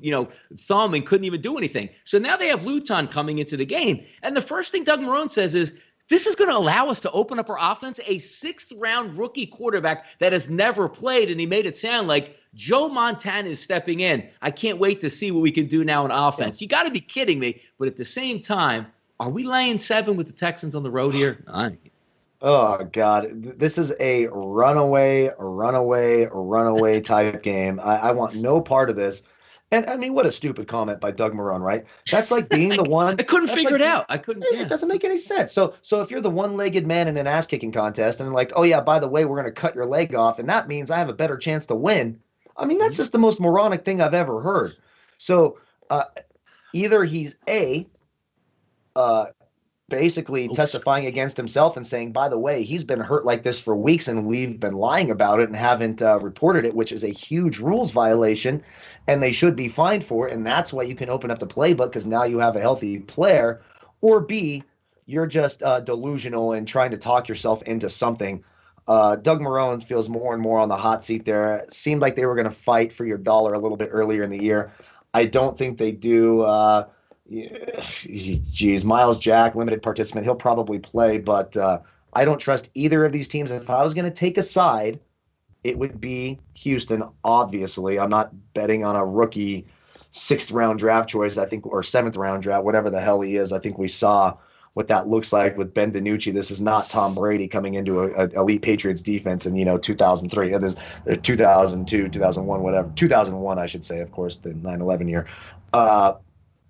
thumb and couldn't even do anything. So now they have Luton coming into the game. And the first thing Doug Marrone says is, this is going to allow us to open up our offense. A 6th-round rookie quarterback that has never played, and he made it sound like Joe Montana is stepping in. I can't wait to see what we can do now in offense. You got to be kidding me. But at the same time, are we laying 7 with the Texans on the road here? Oh, God. This is a runaway type game. I want no part of this. And, I mean, what a stupid comment by Doug Marrone, right? That's like being the one. I couldn't figure it out. It doesn't make any sense. So if you're the one-legged man in an ass-kicking contest and like, oh, yeah, by the way, we're going to cut your leg off, and that means I have a better chance to win. I mean, that's just the most moronic thing I've ever heard. So either he's basically testifying against himself and saying, by the way, he's been hurt like this for weeks and we've been lying about it and haven't reported it, which is a huge rules violation and they should be fined for it. And that's why you can open up the playbook because now you have a healthy player. Or B, you're just delusional and trying to talk yourself into something. Doug Marrone feels more and more on the hot seat there. It seemed like they were going to fight for your dollar a little bit earlier in the year. I don't think they do. Geez, Miles Jack, limited participant. He'll probably play, but I don't trust either of these teams. If I was going to take a side, it would be Houston, obviously. I'm not betting on a rookie 6th-round draft choice, I think, or 7th-round draft, whatever the hell he is. I think we saw what that looks like with Ben DiNucci. This is not Tom Brady coming into an elite Patriots defense in 2003, 2002, 2001, whatever. 2001, I should say, of course, the 9/11 year.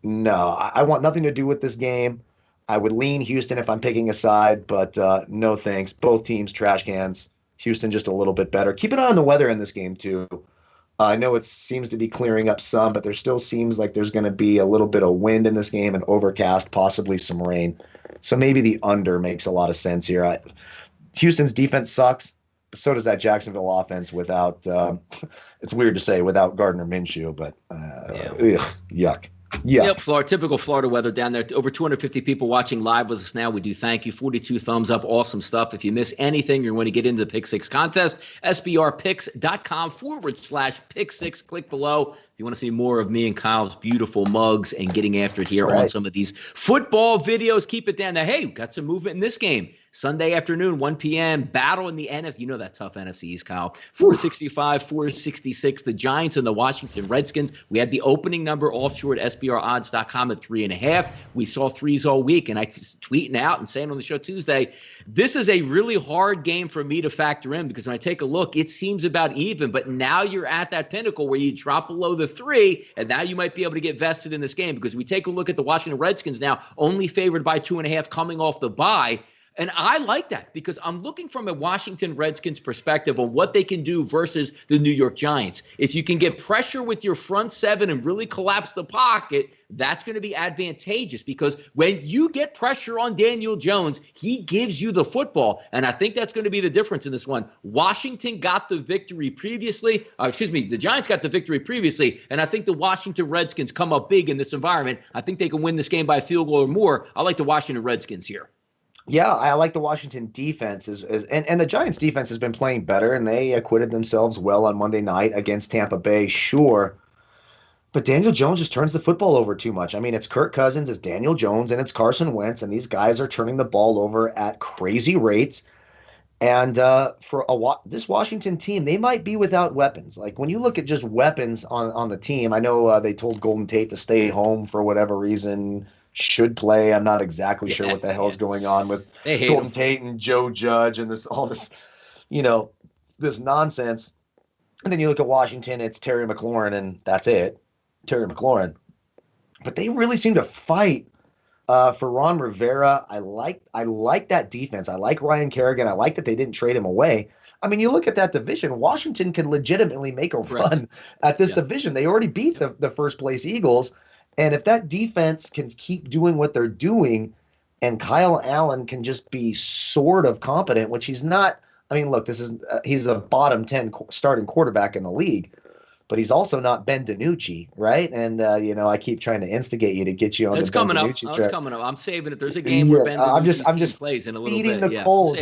No, I want nothing to do with this game. I would lean Houston if I'm picking a side, but no thanks. Both teams trash cans. Houston just a little bit better. Keep an eye on the weather in this game too. I know it seems to be clearing up some, but there still seems like there's going to be a little bit of wind in this game and overcast, possibly some rain. So maybe the under makes a lot of sense here. Houston's defense sucks, but so does that Jacksonville offense without it's weird to say without Gardner Minshew, but yuck. Yeah. Yep, typical Florida weather down there. Over 250 people watching live with us now. We do thank you. 42 thumbs up. Awesome stuff. If you miss anything, you're going to get into the Pick 6 contest. SBRpicks.com/Pick6. Click below if you want to see more of me and Kyle's beautiful mugs and getting after it here on some of these football videos. Keep it down there. Hey, got some movement in this game. Sunday afternoon, 1 p.m., battle in the NFC. You know that tough NFC East, Kyle. 465, 466, the Giants and the Washington Redskins. We had the opening number offshore at SBRodds.com at 3.5. We saw threes all week, and I tweeting out and saying on the show Tuesday, this is a really hard game for me to factor in because when I take a look, it seems about even, but now you're at that pinnacle where you drop below the 3, and now you might be able to get vested in this game because we take a look at the Washington Redskins now, only favored by 2.5 coming off the bye. And I like that because I'm looking from a Washington Redskins perspective on what they can do versus the New York Giants. If you can get pressure with your front seven and really collapse the pocket, that's going to be advantageous because when you get pressure on Daniel Jones, he gives you the football. And I think that's going to be the difference in this one. Washington got the victory previously. The Giants got the victory previously. And I think the Washington Redskins come up big in this environment. I think they can win this game by a field goal or more. I like the Washington Redskins here. Yeah, I like the Washington defense and the Giants defense has been playing better, and they acquitted themselves well on Monday night against Tampa Bay, sure. But Daniel Jones just turns the football over too much. I mean, it's Kirk Cousins, it's Daniel Jones, and it's Carson Wentz, and these guys are turning the ball over at crazy rates. And this Washington team, they might be without weapons. Like when you look at just weapons on the team, I know they told Golden Tate to stay home for whatever reason. Should play. I'm not exactly sure what the hell's going on with Golden Tate and Joe Judge and this nonsense. And then you look at Washington, it's Terry McLaurin, and that's it. Terry McLaurin. But they really seem to fight for Ron Rivera. I like that defense. I like Ryan Kerrigan. I like that they didn't trade him away. I mean, you look at that division, Washington can legitimately make a run at this division. They already beat the first place Eagles. And if that defense can keep doing what they're doing and Kyle Allen can just be sort of competent, which he's not. I mean, look, he's a bottom 10 starting quarterback in the league, but he's also not Ben DiNucci, right? And, I keep trying to instigate you to get you on the Ben DiNucci track. It's coming up. I'm saving it. There's a game where Ben DiNucci plays in a little bit. Feeding the coals,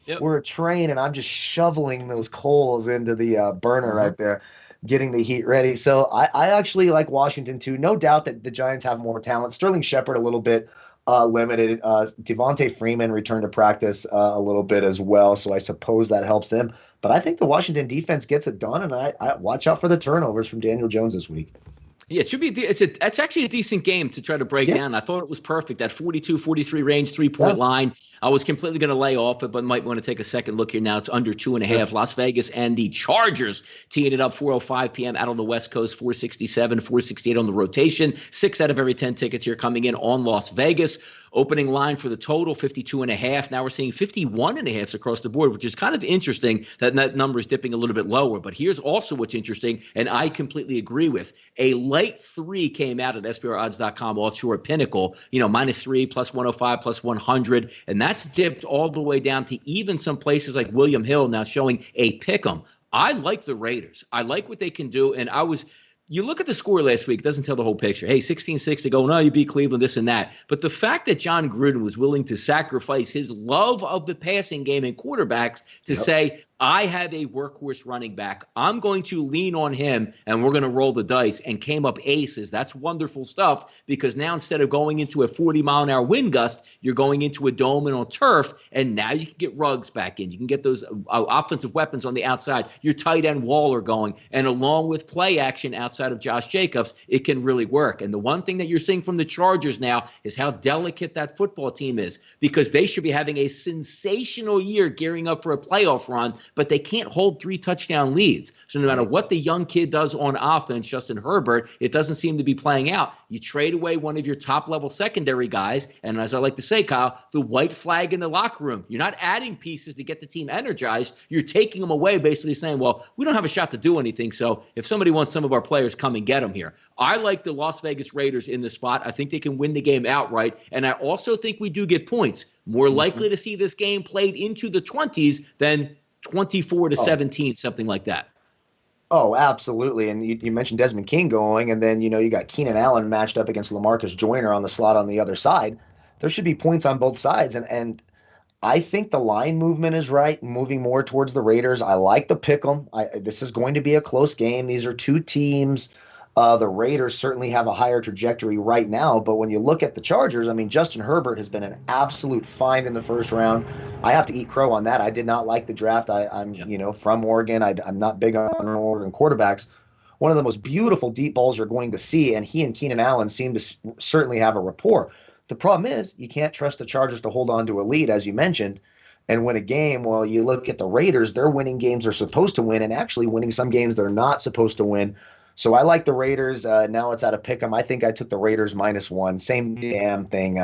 Yep. We're a train, and I'm just shoveling those coals into the burner right there, getting the heat ready. So I actually like Washington too. No doubt that the Giants have more talent. Sterling Shepard a little bit limited. Devontae Freeman returned to practice a little bit as well, so I suppose that helps them. But I think the Washington defense gets it done, and I watch out for the turnovers from Daniel Jones this week. Yeah, it should be. It's actually a decent game to try to break down. I thought it was perfect. That 42-43 range, 3-point line. I was completely going to lay off it, but might want to take a second look here now. It's under 2.5. Las Vegas and the Chargers teeing it up 4:05 p.m. out on the West Coast, 467, 468 on the rotation. 6 out of every 10 tickets here coming in on Las Vegas. Opening line for the total, 52.5. Now we're seeing 51.5 across the board, which is kind of interesting that number is dipping a little bit lower. But here's also what's interesting, and I completely agree with. A light 3 came out at SBRodds.com offshore Pinnacle, -3, +105, +100. And that's dipped all the way down to even some places like William Hill now showing a pick'em. I like the Raiders. I like what they can do. And you look at the score last week, it doesn't tell the whole picture. Hey, 16-6, they go, no, you beat Cleveland, this and that. But the fact that John Gruden was willing to sacrifice his love of the passing game and quarterbacks to say, I have a workhorse running back. I'm going to lean on him, and we're going to roll the dice, and came up aces. That's wonderful stuff because now instead of going into a 40-mile-an-hour wind gust, you're going into a dome and on turf, and now you can get Ruggs back in. You can get those offensive weapons on the outside. Your tight end Waller going, and along with play action outside of Josh Jacobs, it can really work. And the one thing that you're seeing from the Chargers now is how delicate that football team is because they should be having a sensational year gearing up for a playoff run, but they can't hold 3 touchdown leads. So no matter what the young kid does on offense, Justin Herbert, it doesn't seem to be playing out. You trade away one of your top-level secondary guys, and as I like to say, Kyle, the white flag in the locker room. You're not adding pieces to get the team energized. You're taking them away, basically saying, well, we don't have a shot to do anything, so if somebody wants some of our players, come and get them here. I like the Las Vegas Raiders in the spot. I think they can win the game outright, and I also think we do get points. More likely to see this game played into the 20s than 24-17, something like that. Oh, absolutely. And you mentioned Desmond King going, and then, you got Keenan Allen matched up against LaMarcus Joyner on the slot on the other side. There should be points on both sides. And I think the line movement is right, moving more towards the Raiders. I like the pick'em. This is going to be a close game. These are two teams The Raiders certainly have a higher trajectory right now, but when you look at the Chargers, I mean, Justin Herbert has been an absolute find in the first round. I have to eat crow on that. I did not like the draft. I'm Yep. from Oregon. I'm not big on Oregon quarterbacks. One of the most beautiful deep balls you're going to see, and he and Keenan Allen seem to certainly have a rapport. The problem is you can't trust the Chargers to hold on to a lead, as you mentioned, and win a game. Well, you look at the Raiders, they're winning games they're supposed to win and actually winning some games they're not supposed to win. So I like the Raiders. Now it's out of pick 'em. I think I took the Raiders -1. Same damn thing.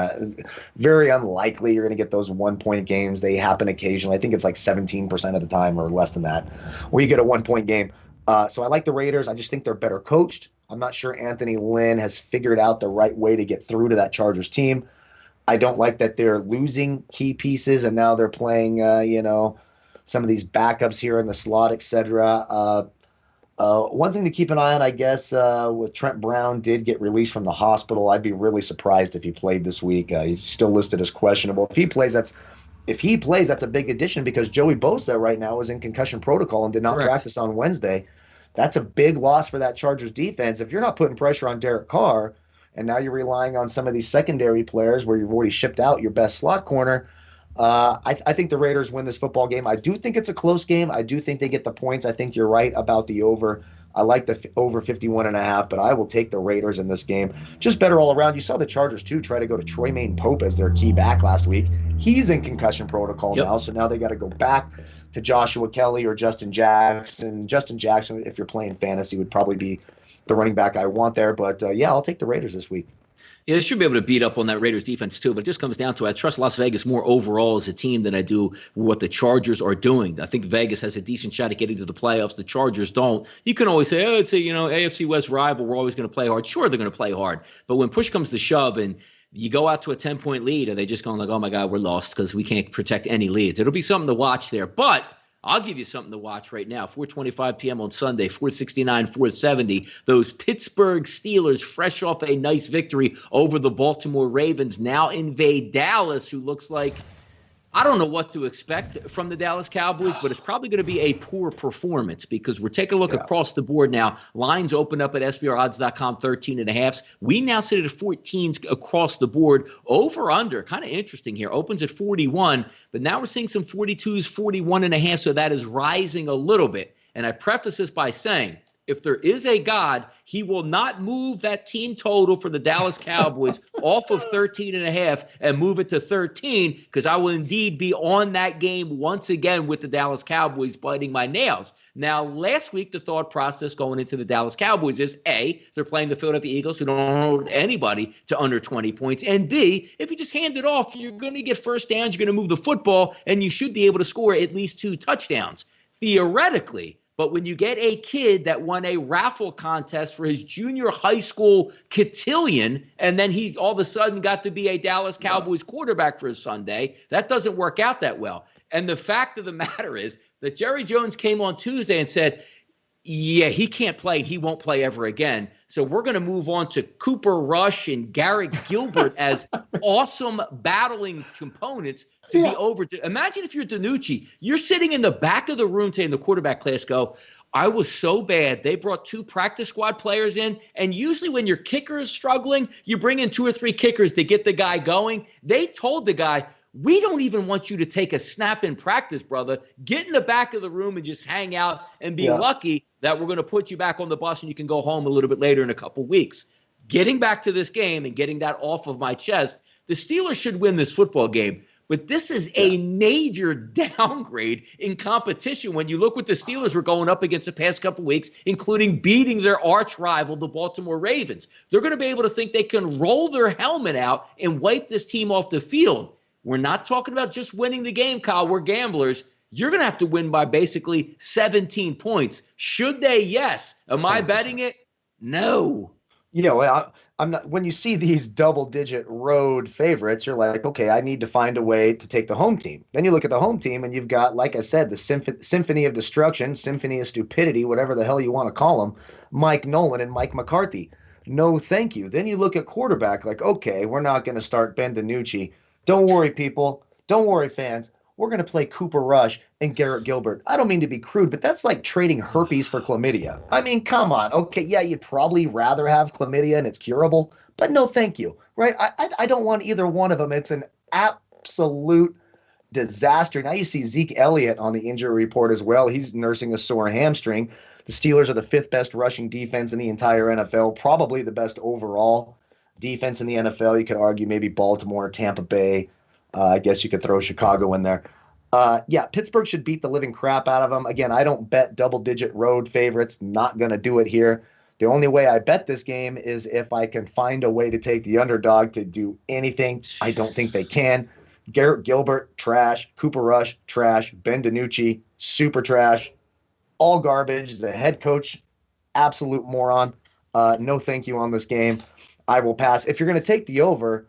Very unlikely you're going to get those 1-point games. They happen occasionally. I think it's like 17% of the time or less than that where you get a 1-point game. So I like the Raiders. I just think they're better coached. I'm not sure Anthony Lynn has figured out the right way to get through to that Chargers team. I don't like that they're losing key pieces and now they're playing, some of these backups here in the slot, etc. One thing to keep an eye on, I guess, with Trent Brown did get released from the hospital. I'd be really surprised if he played this week. He's still listed as questionable. If he plays, that's a big addition because Joey Bosa right now is in concussion protocol and did not practice on Wednesday. That's a big loss for that Chargers defense. If you're not putting pressure on Derek Carr, and now you're relying on some of these secondary players where you've already shipped out your best slot corner, I think the Raiders win this football game. I do think it's a close game. I do think they get the points. I think you're right about the over. I like the over 51.5, but I will take the Raiders in this game. Just better all around. You saw the Chargers, too, try to go to Troy Maine Pope as their key back last week. He's in concussion protocol now, so now they got to go back to Joshua Kelly or Justin Jackson. Justin Jackson, if you're playing fantasy, would probably be the running back I want there. But, I'll take the Raiders this week. Yeah, they should be able to beat up on that Raiders defense too, but it just comes down to I trust Las Vegas more overall as a team than I do what the Chargers are doing. I think Vegas has a decent shot at getting to the playoffs. The Chargers don't. You can always say, it's a AFC West rival. We're always going to play hard. Sure, they're going to play hard, but when push comes to shove and you go out to a 10-point lead, are they just going like, oh my God, we're lost because we can't protect any leads? It'll be something to watch there, but I'll give you something to watch right now. 4:25 p.m. on Sunday, 469, 470. Those Pittsburgh Steelers, fresh off a nice victory over the Baltimore Ravens, now invade Dallas, who looks like I don't know what to expect from the Dallas Cowboys, but it's probably going to be a poor performance because we're taking a look across the board now. Lines open up at SBRodds.com, 13.5. We now sit at 14s across the board. Over under, kind of interesting here. Opens at 41, but now we're seeing some 42s, 41.5. So that is rising a little bit. And I preface this by saying, if there is a God, he will not move that team total for the Dallas Cowboys off of 13.5 and move it to 13 because I will indeed be on that game once again with the Dallas Cowboys biting my nails. Now, last week, the thought process going into the Dallas Cowboys is A, they're playing the Philadelphia Eagles who don't hold anybody to under 20 points. And B, if you just hand it off, you're going to get first downs, you're going to move the football, and you should be able to score at least 2 touchdowns. Theoretically, but when you get a kid that won a raffle contest for his junior high school cotillion, and then he all of a sudden got to be a Dallas Cowboys quarterback for his Sunday, that doesn't work out that well. And the fact of the matter is that Jerry Jones came on Tuesday and said, yeah, he can't play. He won't play ever again. So we're going to move on to Cooper Rush and Garrett Gilbert as awesome battling components to be over. Imagine if you're DiNucci. You're sitting in the back of the room today in the quarterback class go, I was so bad. They brought 2 practice squad players in. And usually when your kicker is struggling, you bring in 2 or 3 kickers to get the guy going. They told the guy, we don't even want you to take a snap in practice, brother. Get in the back of the room and just hang out and be lucky that we're going to put you back on the bus and you can go home a little bit later in a couple weeks. Getting back to this game and getting that off of my chest, the Steelers should win this football game. But this is a major downgrade in competition when you look what the Steelers were going up against the past couple weeks, including beating their arch rival, the Baltimore Ravens. They're going to be able to think they can roll their helmet out and wipe this team off the field. We're not talking about just winning the game, Kyle. We're gamblers. You're going to have to win by basically 17 points. Should they? Yes. Am I betting it? No. I'm not. When you see these double-digit road favorites, you're like, okay, I need to find a way to take the home team. Then you look at the home team, and you've got, like I said, the symphony of destruction, symphony of stupidity, whatever the hell you want to call them, Mike Nolan and Mike McCarthy. No, thank you. Then you look at quarterback, like, okay, we're not going to start Ben DiNucci. Don't worry, people. Don't worry, fans. we're going to play Cooper Rush and Garrett Gilbert. I don't mean to be crude, but that's like trading herpes for chlamydia. I mean, come on. Okay, yeah, you'd probably rather have chlamydia and it's curable, but no thank you, right? I don't want either one of them. It's an absolute disaster. Now you see Zeke Elliott on the injury report as well. He's nursing a sore hamstring. The Steelers are the 5th best rushing defense in the entire NFL, probably the best overall defense in the NFL. You could argue maybe Baltimore, Tampa Bay. I guess you could throw Chicago in there. Yeah, Pittsburgh should beat the living crap out of them. Again, I don't bet double-digit road favorites. Not going to do it here. The only way I bet this game is if I can find a way to take the underdog to do anything. I don't think they can. Garrett Gilbert, trash. Cooper Rush, trash. Ben DiNucci, super trash. All garbage. The head coach, absolute moron. No thank you on this game. I will pass. If you're going to take the over,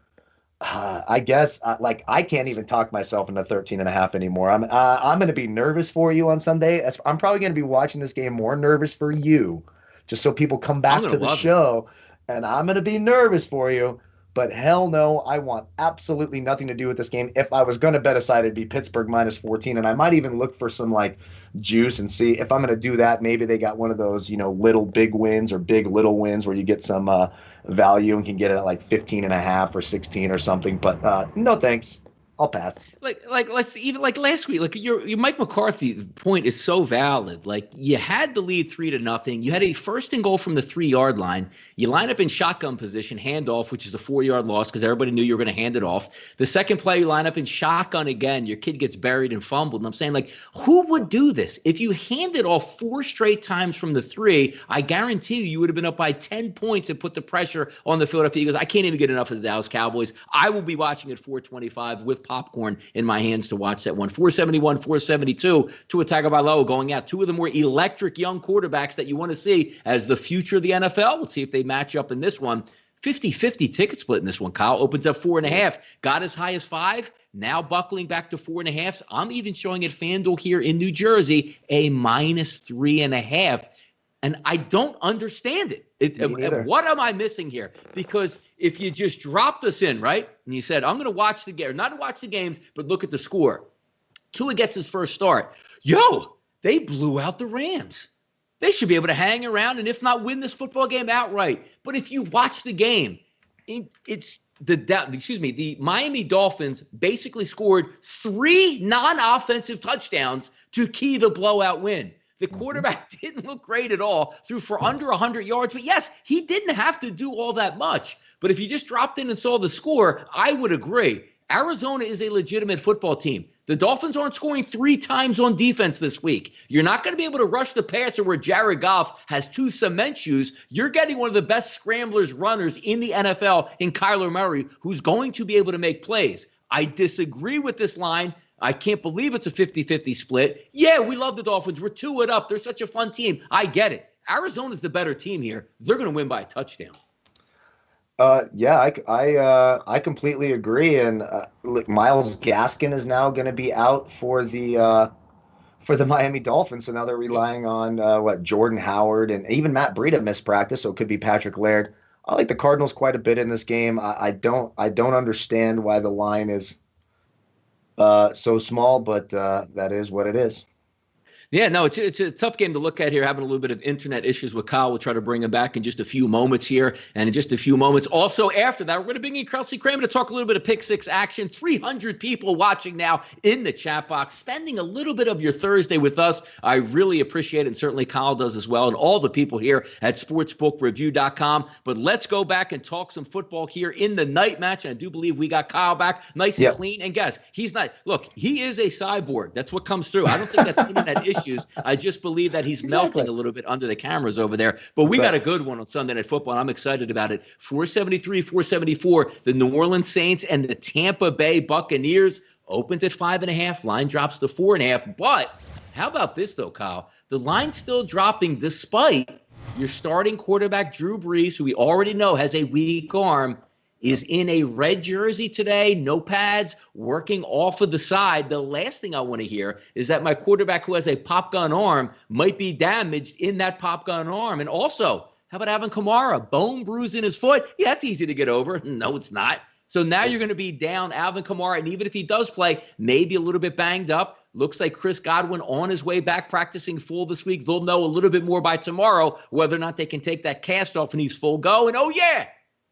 I guess I can't even talk myself into 13.5 anymore. I'm going to be nervous for you on Sunday. I'm probably going to be watching this game more nervous for you, just so people come back to the show. And I'm going to be nervous for you. But hell no, I want absolutely nothing to do with this game. If I was going to bet a side, it'd be Pittsburgh -14. And I might even look for some juice and see if I'm going to do that. Maybe they got one of those, little big wins or big little wins where you get some value and can get it at 15.5 or 16 or something. But no thanks. I'll pass. Let's even last week. Your Mike McCarthy point is so valid. You had the lead 3-0. You had a 1st and goal from the 3-yard line. You line up in shotgun position, handoff, which is a 4-yard loss because everybody knew you were going to hand it off. The second play, you line up in shotgun again. Your kid gets buried and fumbled. And I'm saying, who would do this? If you handed off 4 straight times from the 3, I guarantee you would have been up by 10 points and put the pressure on the Philadelphia Eagles. I can't even get enough of the Dallas Cowboys. I will be watching at 425 with popcorn in my hands to watch that one. 471, 472 to Tagovailoa going out. 2 of the more electric young quarterbacks that you want to see as the future of the NFL. Let's see if they match up in this one. 50-50 ticket split in this one. Kyle opens up 4.5, got as high as 5, now buckling back to 4.5. I'm even showing at FanDuel here in New Jersey a -3.5. And I don't understand it. What am I missing here? Because if you just dropped us in, right, and you said, I'm going to watch the game, not watch the games, but look at the score. Tua gets his first start. They blew out the Rams. They should be able to hang around and if not win this football game outright. But if you watch the game, the Miami Dolphins basically scored 3 non-offensive touchdowns to key the blowout win. The quarterback didn't look great at all, threw for under 100 yards. But yes, he didn't have to do all that much. But if you just dropped in and saw the score, I would agree. Arizona is a legitimate football team. The Dolphins aren't scoring 3 times on defense this week. You're not going to be able to rush the passer where Jared Goff has 2 cement shoes. You're getting one of the best scramblers runners in the NFL in Kyler Murray, who's going to be able to make plays. I disagree with this line. I can't believe it's a 50-50 split. Yeah, we love the Dolphins. We're 2 up. They're such a fun team. I get it. Arizona's the better team here. They're going to win by a touchdown. Yeah, I completely agree. And look, Myles Gaskin is now going to be out for the Miami Dolphins. So now they're relying on Jordan Howard and even Matt Breida missed practice. So it could be Patrick Laird. I like the Cardinals quite a bit in this game. I don't understand why the line is so small, but that is what it is. Yeah, no, it's a tough game to look at here, having a little bit of internet issues with Kyle. We'll try to bring him back in just a few moments here. And in just a few moments, also after that, we're going to bring in Kelsey Kramer to talk a little bit of Pick 6 action. 300 people watching now in the chat box, spending a little bit of your Thursday with us. I really appreciate it, and certainly Kyle does as well, and all the people here at sportsbookreview.com. But let's go back and talk some football here in the night match. And I do believe we got Kyle back nice and clean. And guys, he's not – look, he is a cyborg. That's what comes through. I don't think that's internet issues. I just believe that he's melting a little bit under the cameras over there. But we got a good one on Sunday Night Football, and I'm excited about it. 473, 474, the New Orleans Saints and the Tampa Bay Buccaneers opens at 5.5. Line drops to 4.5. But how about this, though, Kyle? The line's still dropping despite your starting quarterback, Drew Brees, who we already know has a weak arm, is in a red jersey today, no pads, working off of the side. The last thing I want to hear is that my quarterback who has a pop gun arm might be damaged in that pop gun arm. And also, how about Alvin Kamara? Bone bruise in his foot? Yeah, that's easy to get over. No, it's not. So now you're going to be down Alvin Kamara, and even if he does play, maybe a little bit banged up. Looks like Chris Godwin on his way back practicing full this week. They'll know a little bit more by tomorrow whether or not they can take that cast off and he's full go. And, oh, yeah,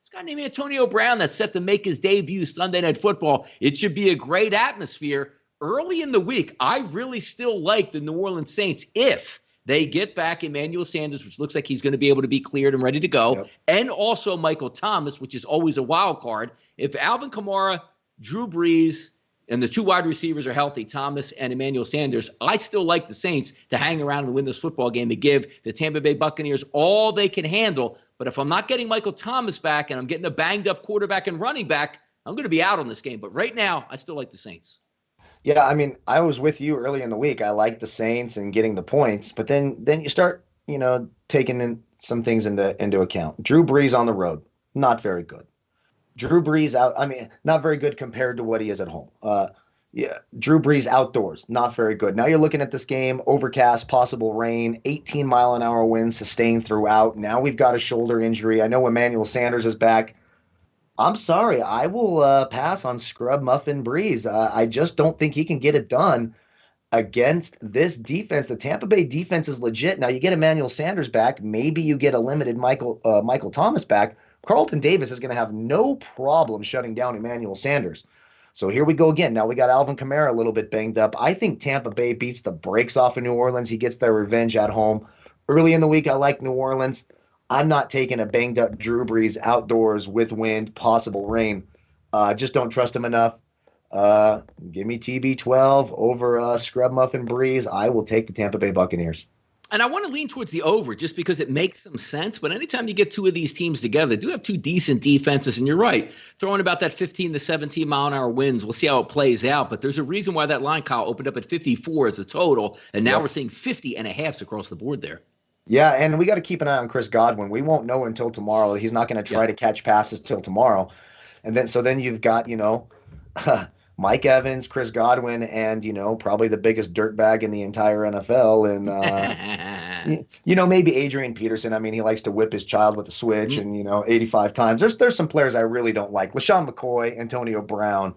this guy named Antonio Brown that's set to make his debut Sunday Night Football. It should be a great atmosphere. Early in the week, I really still like the New Orleans Saints if they get back Emmanuel Sanders, which looks like he's going to be able to be cleared and ready to go, and also Michael Thomas, which is always a wild card. If Alvin Kamara, Drew Brees, and the two wide receivers are healthy, Thomas and Emmanuel Sanders, I still like the Saints to hang around and win this football game and give the Tampa Bay Buccaneers all they can handle. But if I'm not getting Michael Thomas back and I'm getting a banged-up quarterback and running back, I'm going to be out on this game. But right now, I still like the Saints. Yeah, I mean, I was with you early in the week. I liked the Saints and getting the points, but then you start, taking in some things into account. Drew Brees on the road, not very good. Drew Brees out, not very good compared to what he is at home. Drew Brees outdoors, not very good. Now you're looking at this game, overcast, possible rain, 18-mile-an-hour winds sustained throughout. Now we've got a shoulder injury. I know Emmanuel Sanders is back. I'm sorry, I will pass on Scrub Muffin Breeze. I just don't think he can get it done against this defense. The Tampa Bay defense is legit. Now you get Emmanuel Sanders back. Maybe you get a limited Michael Thomas back. Carlton Davis is going to have no problem shutting down Emmanuel Sanders. So here we go again. Now we got Alvin Kamara a little bit banged up. I think Tampa Bay beats the brakes off of New Orleans. He gets their revenge at home. Early in the week, I like New Orleans. I'm not taking a banged-up Drew Brees outdoors with wind, possible rain. Just don't trust him enough. Give me TB12 over Scrub Muffin Breeze. I will take the Tampa Bay Buccaneers. And I want to lean towards the over just because it makes some sense. But anytime you get two of these teams together, they do have two decent defenses. And you're right, throwing about that 15 to 17 mile-an-hour winds. We'll see how it plays out. But there's a reason why that line, Kyle, opened up at 54 as a total. And now we're seeing 50.5 across the board there. Yeah, and we got to keep an eye on Chris Godwin. We won't know until tomorrow. He's not going to try to catch passes till tomorrow. And then you've got, Mike Evans, Chris Godwin, and, probably the biggest dirtbag in the entire NFL. And, maybe Adrian Peterson. I mean, he likes to whip his child with a switch and, 85 times. There's some players I really don't like. LaShawn McCoy, Antonio Brown,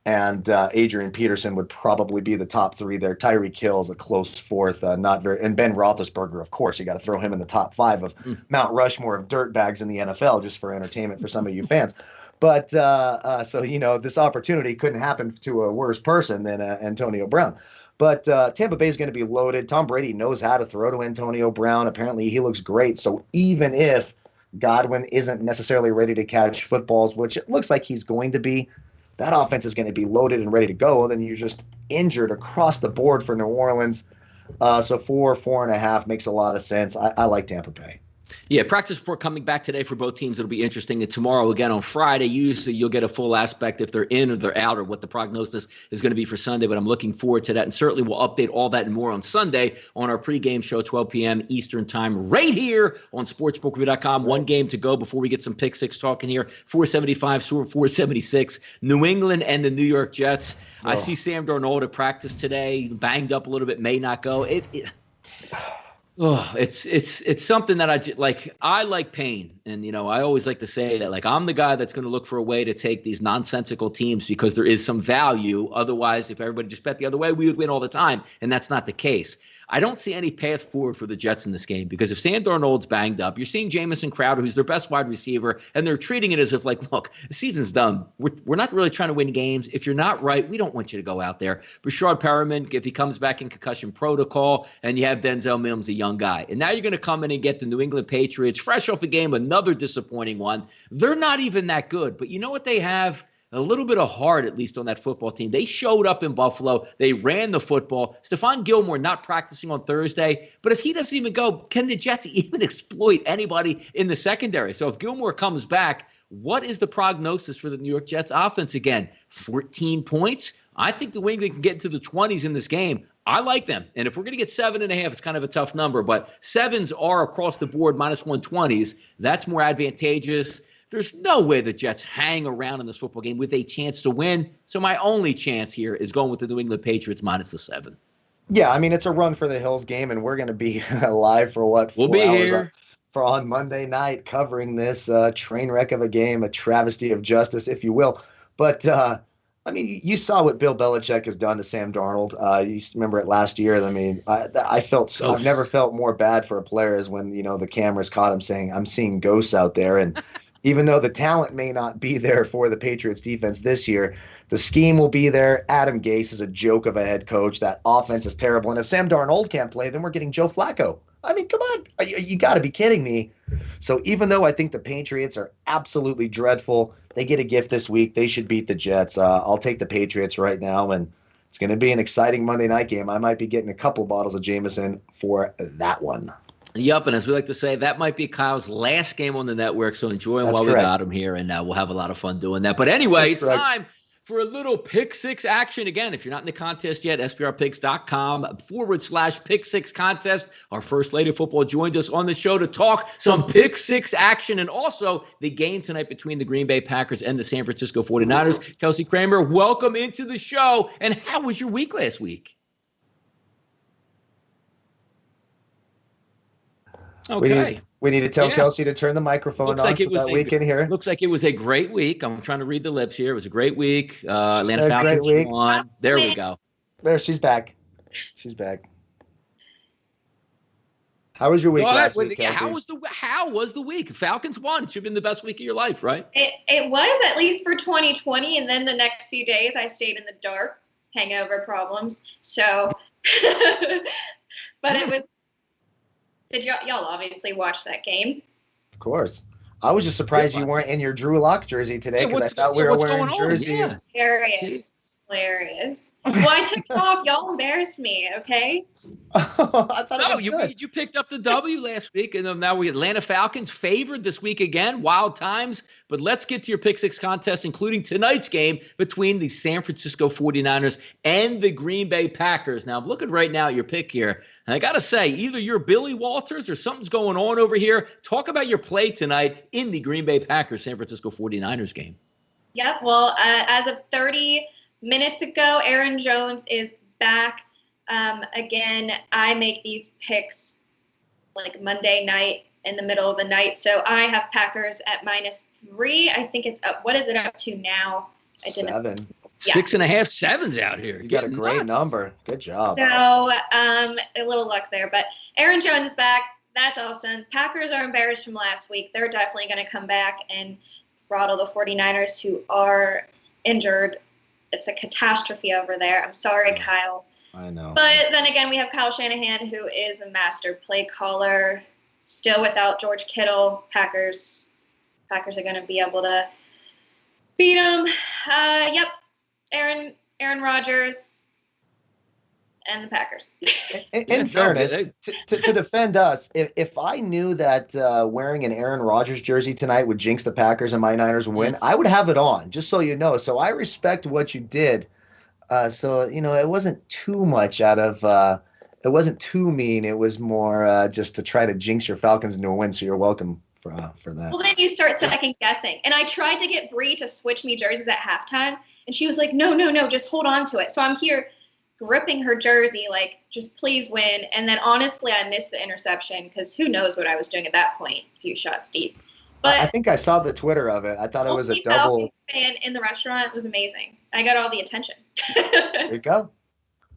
and Adrian Peterson would probably be the top three there. Tyreek Hill's a close fourth, and Ben Roethlisberger, of course. You got to throw him in the top five of Mount Rushmore of dirtbags in the NFL, just for entertainment for some of you fans. But so this opportunity couldn't happen to a worse person than Antonio Brown. But Tampa Bay is going to be loaded. Tom Brady knows how to throw to Antonio Brown. Apparently, he looks great. So even if Godwin isn't necessarily ready to catch footballs, which it looks like he's going to be, that offense is going to be loaded and ready to go. And then you're just injured across the board for New Orleans. So 4.5 makes a lot of sense. I like Tampa Bay. Yeah, practice report coming back today for both teams. It'll be interesting. And tomorrow, again, on Friday, usually you'll get a full aspect if they're in or they're out or what the prognosis is going to be for Sunday. But I'm looking forward to that. And certainly we'll update all that and more on Sunday on our pregame show, 12 p.m. Eastern time, right here on sportsbookreview.com. One game to go before we get some pick six talking here. 475, 476, New England and the New York Jets. I see Sam Darnold at practice today, banged up a little bit, may not go. It's something that I like pain. And, I always like to say that, I'm the guy that's going to look for a way to take these nonsensical teams because there is some value. Otherwise, if everybody just bet the other way, we would win all the time. And that's not the case. I don't see any path forward for the Jets in this game because if Sam Darnold's banged up, you're seeing Jamison Crowder, who's their best wide receiver, and they're treating it as if, look, the season's done. We're not really trying to win games. If you're not right, we don't want you to go out there. Rashard Perriman, if he comes back in concussion protocol, and you have Denzel Mims, a young guy. And now you're going to come in and get the New England Patriots, fresh off a game, another disappointing one. They're not even that good. But you know what they have? A little bit of heart, at least, on that football team. They showed up in Buffalo. They ran the football. Stephon Gilmore not practicing on Thursday. But if he doesn't even go, can the Jets even exploit anybody in the secondary? So if Gilmore comes back, what is the prognosis for the New York Jets offense again? 14 points? I think New England can get into the 20s in this game. I like them. And if we're going to get 7.5, it's kind of a tough number. But sevens are across the board minus 120s. That's more advantageous. There's no way the Jets hang around in this football game with a chance to win. So my only chance here is going with the New England Patriots minus the 7. Yeah, I mean, it's a run for the hills game, and we're going to be live for what? We'll be here. for on Monday night covering this train wreck of a game, a travesty of justice, if you will. But I mean, you saw what Bill Belichick has done to Sam Darnold. You remember it last year. I mean, I've never felt more bad for a player as when, the cameras caught him saying, "I'm seeing ghosts out there." And even though the talent may not be there for the Patriots defense this year, the scheme will be there. Adam Gase is a joke of a head coach. That offense is terrible. And if Sam Darnold can't play, then we're getting Joe Flacco. I mean, come on. You got to be kidding me. So even though I think the Patriots are absolutely dreadful, they get a gift this week. They should beat the Jets. I'll take the Patriots right now, and it's going to be an exciting Monday night game. I might be getting a couple bottles of Jameson for that one. Yup, and as we like to say, that might be Kyle's last game on the network, so enjoy him while we got him here, and we'll have a lot of fun doing that. But anyway, it's time for a little Pick Six action. Again, if you're not in the contest yet, SBRpicks.com/Pick Six contest. Our first lady of football joins us on the show to talk some Pick Six action and also the game tonight between the Green Bay Packers and the San Francisco 49ers. Kelsey Kramer, welcome into the show. And how was your week last week? Okay. We need to tell Kelsey to turn the microphone on so that we can hear. Looks like it was a great week. I'm trying to read the lips here. It was a great week. Atlanta Falcons won. There we go. There, she's back. She's back. How was your week last week, Kelsey? How was the week? Falcons won. It should have been the best week of your life, right? It was, at least for 2020. And then the next few days, I stayed in the dark. Hangover problems. So, but it was. Did y'all obviously watch that game? Of course. I was just surprised you weren't in your Drew Lock jersey today because I thought we were wearing jerseys. Hilarious. Well, I took it off. Y'all embarrassed me, okay? I thought it was good. You picked up the W last week, and now we Atlanta Falcons favored this week again. Wild times. But let's get to your Pick Six contest, including tonight's game between the San Francisco 49ers and the Green Bay Packers. Now, I'm looking right now at your pick here, and I got to say, either you're Billy Walters or something's going on over here. Talk about your play tonight in the Green Bay Packers San Francisco 49ers game. Yep. Well, as of 30 minutes ago, Aaron Jones is back. Again, I make these picks like Monday night in the middle of the night. So I have Packers at -3. I think it's up. What is it up to now? 7. Yeah. 6.5, 7's out here. You got a great number. Good job. So a little luck there. But Aaron Jones is back. That's awesome. Packers are embarrassed from last week. They're definitely going to come back and throttle the 49ers, who are injured. It's a catastrophe over there. I'm sorry, Kyle. I know. But then again, we have Kyle Shanahan, who is a master play caller. Still without George Kittle. Packers are going to be able to beat them. Yep. Aaron Rodgers and the Packers. In fairness, to defend us, if I knew that wearing an Aaron Rodgers jersey tonight would jinx the Packers and my Niners win, I would have it on, just so you know. So I respect what you did. So, it wasn't too much out of it wasn't too mean. It was more just to try to jinx your Falcons into a win. So you're welcome for that. Well, then you start second guessing. And I tried to get Bree to switch me jerseys at halftime. And she was like, no, just hold on to it. So I'm here gripping her jersey, like, just please win. And then honestly, I missed the interception because who knows what I was doing at that point, a few shots deep. But I think I saw the Twitter of it. I thought it was a double. And in the restaurant, it was amazing. I got all the attention. There you go.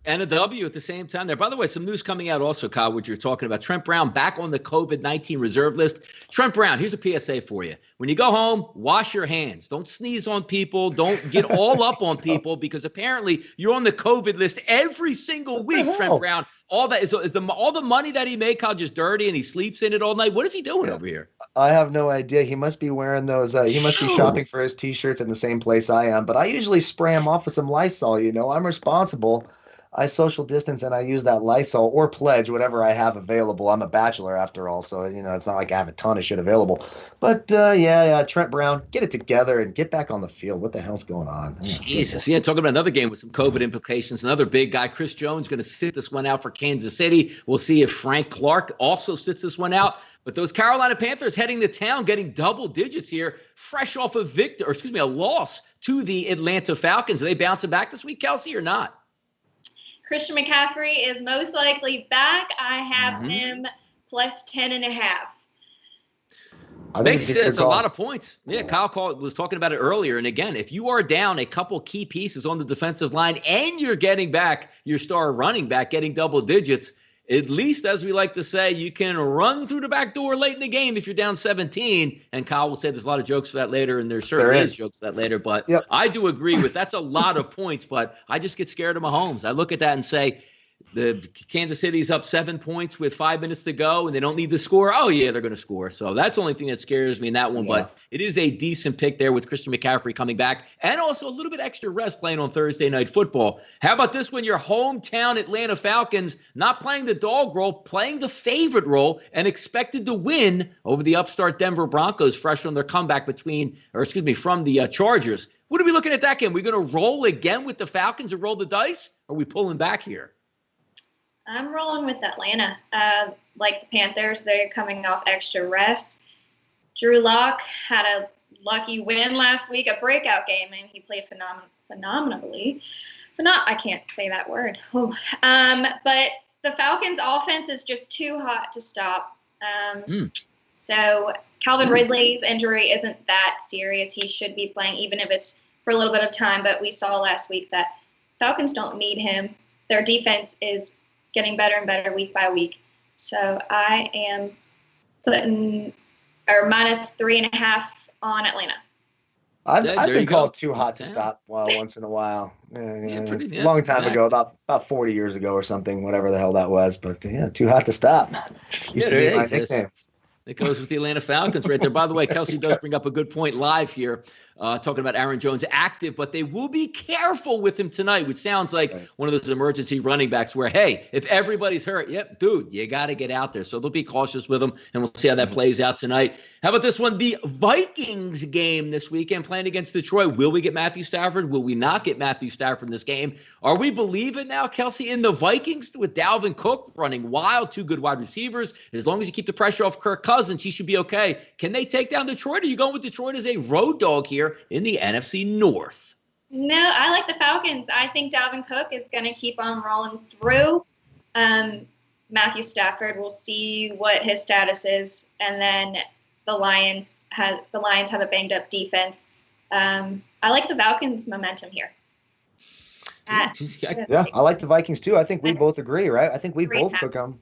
And a W at the same time there. By the way, some news coming out also, Kyle, what you're talking about. Trent Brown back on the COVID-19 reserve list. Trent Brown, here's a PSA for you. When you go home, wash your hands. Don't sneeze on people. Don't get all up on people because apparently you're on the COVID list every single week, Trent Brown. All that is all the money that he made, Kyle, just dirty and he sleeps in it all night. What is he doing over here? I have no idea. He must be wearing those. He must be shopping for his T-shirts in the same place I am. But I usually spray him off with some Lysol. I'm responsible. I social distance and I use that Lysol or Pledge, whatever I have available. I'm a bachelor after all, so it's not like I have a ton of shit available. But Trent Brown, get it together and get back on the field. What the hell's going on? Jesus, talking about another game with some COVID implications. Another big guy, Chris Jones, going to sit this one out for Kansas City. We'll see if Frank Clark also sits this one out. But those Carolina Panthers heading to town, getting double digits here, fresh off a loss to the Atlanta Falcons. Are they bouncing back this week, Kelsey, or not? Christian McCaffrey is most likely back. I have him plus 10.5. Makes sense. It's a lot of points. Yeah, Kyle was talking about it earlier. And again, if you are down a couple key pieces on the defensive line and you're getting back your star running back, getting double digits, at least, as we like to say, you can run through the back door late in the game if you're down 17. And Kyle will say there's a lot of jokes for that later, and there certainly is jokes for that later. But I do agree with that's a lot of points, but I just get scared of Mahomes. I look at that and say, the Kansas City's up 7 points with 5 minutes to go, and they don't need to score. Oh, yeah, they're going to score. So that's the only thing that scares me in that one. Yeah. But it is a decent pick there with Christian McCaffrey coming back and also a little bit extra rest playing on Thursday Night Football. How about this one? Your hometown Atlanta Falcons not playing the dog role, playing the favorite role, and expected to win over the upstart Denver Broncos fresh on their comeback from the Chargers. What are we looking at that game? Are we going to roll again with the Falcons and roll the dice? Or are we pulling back here? I'm rolling with Atlanta. Like the Panthers, they're coming off extra rest. Drew Lock had a lucky win last week, a breakout game, and he played phenomenally. I can't say that word. But the Falcons' offense is just too hot to stop. So Calvin Ridley's injury isn't that serious. He should be playing, even if it's for a little bit of time. But we saw last week that Falcons don't need him. Their defense is getting better and better week by week. So I am putting minus 3.5 on Atlanta. I've been called too hot to stop once in a while. A long time ago, about 40 years ago or something, whatever the hell that was. But yeah, too hot to stop. Used to be my nickname. It goes with the Atlanta Falcons right there. By the way, Kelsey does bring up a good point live here, talking about Aaron Jones active, but they will be careful with him tonight, which sounds like one of those emergency running backs where, hey, if everybody's hurt, dude, you got to get out there. So they'll be cautious with him, and we'll see how that plays out tonight. How about this one? The Vikings game this weekend playing against Detroit. Will we get Matthew Stafford? Will we not get Matthew Stafford in this game? Are we believing now, Kelsey, in the Vikings with Dalvin Cook running wild, 2 good wide receivers? As long as you keep the pressure off Kirk Cousins, he should be okay. Can they take down Detroit? Or are you going with Detroit as a road dog here in the NFC North? No, I like the Falcons. I think Dalvin Cook is going to keep on rolling through. Matthew Stafford, we'll see what his status is, and then the Lions have a banged up defense. I like the Falcons' momentum here. Yeah, I like the Vikings too. I think we both agree, right? I think we both took them.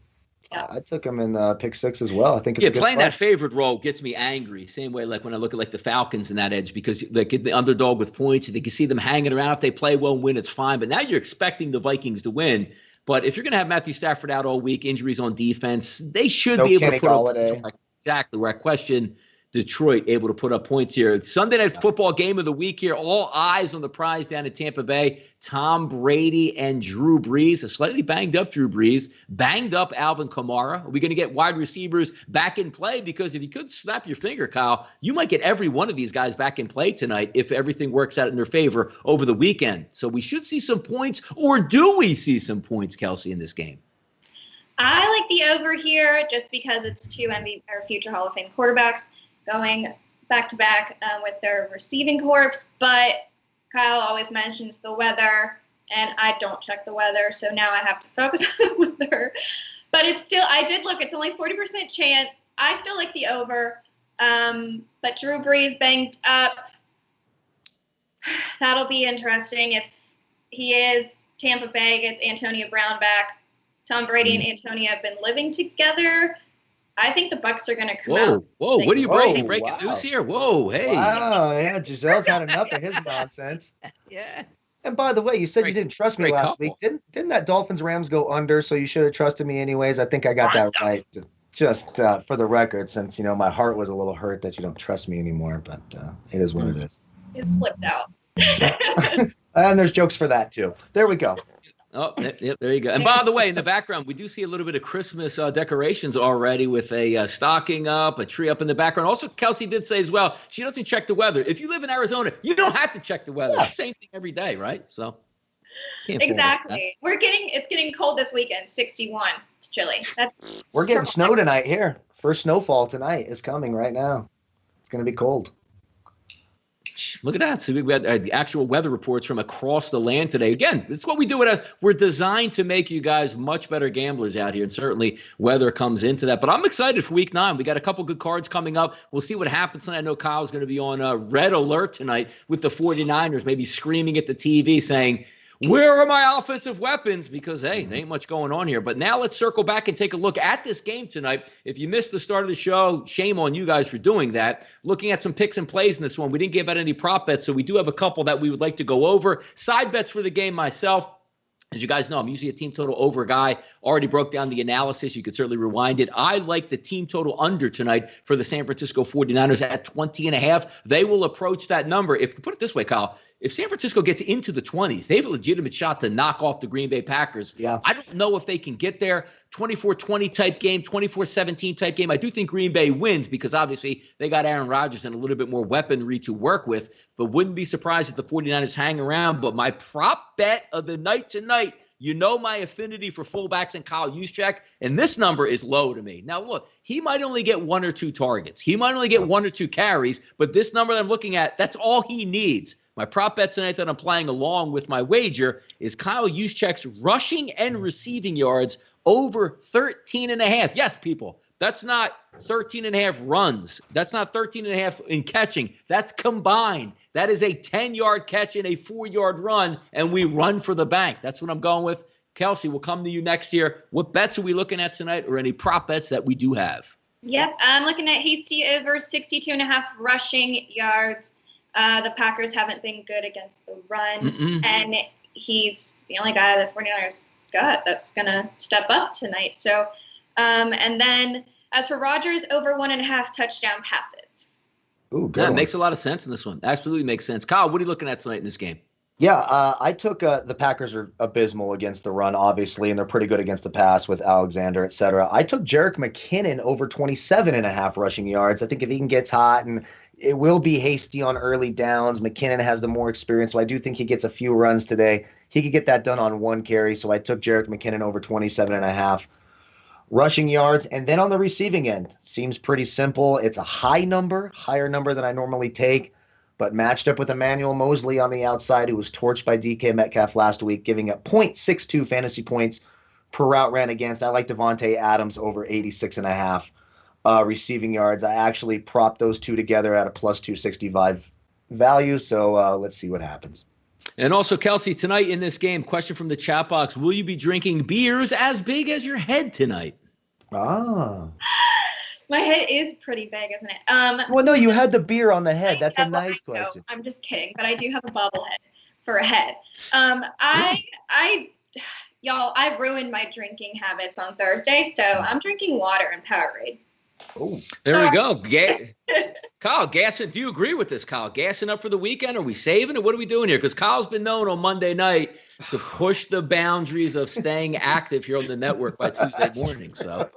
Yeah. I took him in pick 6 as well. I think it's a good playing that favorite role gets me angry. Same way like when I look at the Falcons in that edge, because they get the underdog with points. They can see them hanging around. If they play well and win, it's fine. But now you're expecting the Vikings to win. But if you're going to have Matthew Stafford out all week, injuries on defense, they should be able to put up exactly where I question Detroit able to put up points here. Sunday Night Football game of the week here. All eyes on the prize down in Tampa Bay. Tom Brady and Drew Brees. A slightly banged up Drew Brees. Banged up Alvin Kamara. Are we going to get wide receivers back in play? Because if you could snap your finger, Kyle, you might get every one of these guys back in play tonight if everything works out in their favor over the weekend. So we should see some points, or do we see some points, Kelsey, in this game? I like the over here just because it's 2 future Hall of Fame quarterbacks going back-to-back with their receiving corps, but Kyle always mentions the weather, and I don't check the weather, so now I have to focus on the weather. But it's still, I did look, it's only 40% chance. I still like the over, but Drew Brees banged up. That'll be interesting if he is. Tampa Bay gets Antonio Brown back. Tom Brady and Antonio have been living together. I think the Bucs are going to come out. Whoa, what are you breaking? Breaking news here? Whoa, hey. Wow, yeah, Giselle's had enough of his nonsense. Yeah. And by the way, you said you didn't trust me last week. Didn't that Dolphins-Rams go under, so you should have trusted me anyways? I think I got that right. Just for the record, since, my heart was a little hurt that you don't trust me anymore, but it is what it is. It slipped out. And there's jokes for that, too. There we go. Oh, yep, there you go. And by the way, in the background, we do see a little bit of Christmas decorations already with a stocking up, a tree up in the background. Also, Kelsey did say as well, she doesn't check the weather. If you live in Arizona, you don't have to check the weather. Yeah. Same thing every day, right? So, exactly. It's getting cold this weekend, 61. It's chilly. We're getting snow tonight here. First snowfall tonight is coming right now. It's going to be cold. Look at that. So we had the actual weather reports from across the land today. Again, it's what we do. We're designed to make you guys much better gamblers out here, and certainly weather comes into that. But I'm excited for week 9. We got a couple good cards coming up. We'll see what happens tonight. I know Kyle's going to be on red alert tonight with the 49ers, maybe screaming at the TV saying, where are my offensive weapons? Because, hey, there ain't much going on here. But now let's circle back and take a look at this game tonight. If you missed the start of the show, shame on you guys for doing that. Looking at some picks and plays in this one, we didn't give out any prop bets, so we do have a couple that we would like to go over. Side bets for the game myself. As you guys know, I'm usually a team total over guy. Already broke down the analysis. You could certainly rewind it. I like the team total under tonight for the San Francisco 49ers at 20.5. They will approach that number. If put it this way, Kyle, if San Francisco gets into the 20s, they have a legitimate shot to knock off the Green Bay Packers. Yeah. I don't know if they can get there. 24-20 type game, 24-17 type game. I do think Green Bay wins because obviously they got Aaron Rodgers and a little bit more weaponry to work with, but wouldn't be surprised if the 49ers hang around. But my prop bet of the night tonight, you know my affinity for fullbacks and Kyle Juszczyk, and this number is low to me. Now, look, he might only get 1 or 2 targets. He might only get 1 or 2 carries, but this number that I'm looking at, that's all he needs. My prop bet tonight that I'm playing along with my wager is Kyle Juszczyk's rushing and receiving yards over 13.5. Yes, people, that's not 13.5 runs. That's not 13.5 in catching. That's combined. That is a 10-yard catch and a 4-yard run, and we run for the bank. That's what I'm going with. Kelsey, we'll come to you next year. What bets are we looking at tonight, or any prop bets that we do have? Yep, I'm looking at Hasty over 62.5 rushing yards. The Packers haven't been good against the run, and he's the only guy the 49ers got that's going to step up tonight. So, and then as for Rodgers, over 1.5 touchdown passes. Ooh, good. That makes a lot of sense in this one. Absolutely makes sense. Kyle, what are you looking at tonight in this game? Yeah, I took the Packers are abysmal against the run, obviously, and they're pretty good against the pass with Alexander, et cetera. I took Jerick McKinnon over 27.5 rushing yards. I think if he gets hot, and it will be hasty on early downs, McKinnon has the more experience, so I do think he gets a few runs today. He could get that done on 1 carry, so I took Jerick McKinnon over 27.5 rushing yards. And then on the receiving end, seems pretty simple. It's a higher number than I normally take, but matched up with Emmanuel Mosley on the outside, who was torched by DK Metcalf last week, giving up 0.62 fantasy points per route ran against. I like Devontae Adams over 86.5 receiving yards. I actually propped those two together at a plus 265 value, so let's see what happens. And also, Kelsey, tonight in this game, question from the chat box, will you be drinking beers as big as your head tonight? Ah. My head is pretty big, isn't it? Well, no, you had the beer on the head. That's a nice question. No, I'm just kidding, but I do have a bobblehead for a head. Y'all, I ruined my drinking habits on Thursday, so I'm drinking water and Powerade. Oh, there we go. Kyle, gassing. Do you agree with this, Kyle? Gassing up for the weekend? Are we saving it? What are we doing here? Because Kyle's been known on Monday night to push the boundaries of staying active here on the network by Tuesday morning. So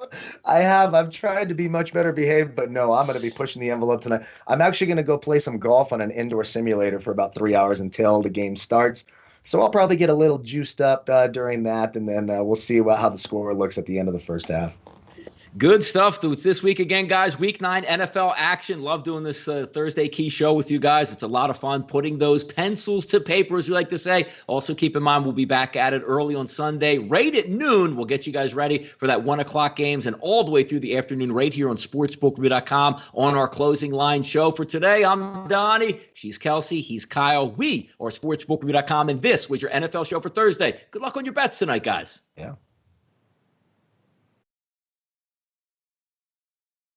I've tried to be much better behaved, but no, I'm going to be pushing the envelope tonight. I'm actually going to go play some golf on an indoor simulator for about 3 hours until the game starts. So I'll probably get a little juiced up during that, and then we'll see how the score looks at the end of the first half. Good stuff this week again, guys. Week 9 NFL action. Love doing this Thursday key show with you guys. It's a lot of fun putting those pencils to paper, as we like to say. Also, keep in mind, we'll be back at it early on Sunday, right at noon. We'll get you guys ready for that 1 o'clock games and all the way through the afternoon right here on sportsbookreview.com on our closing line show. For today, I'm Donnie. She's Kelsey. He's Kyle. We are sportsbookreview.com, and this was your NFL show for Thursday. Good luck on your bets tonight, guys. Yeah.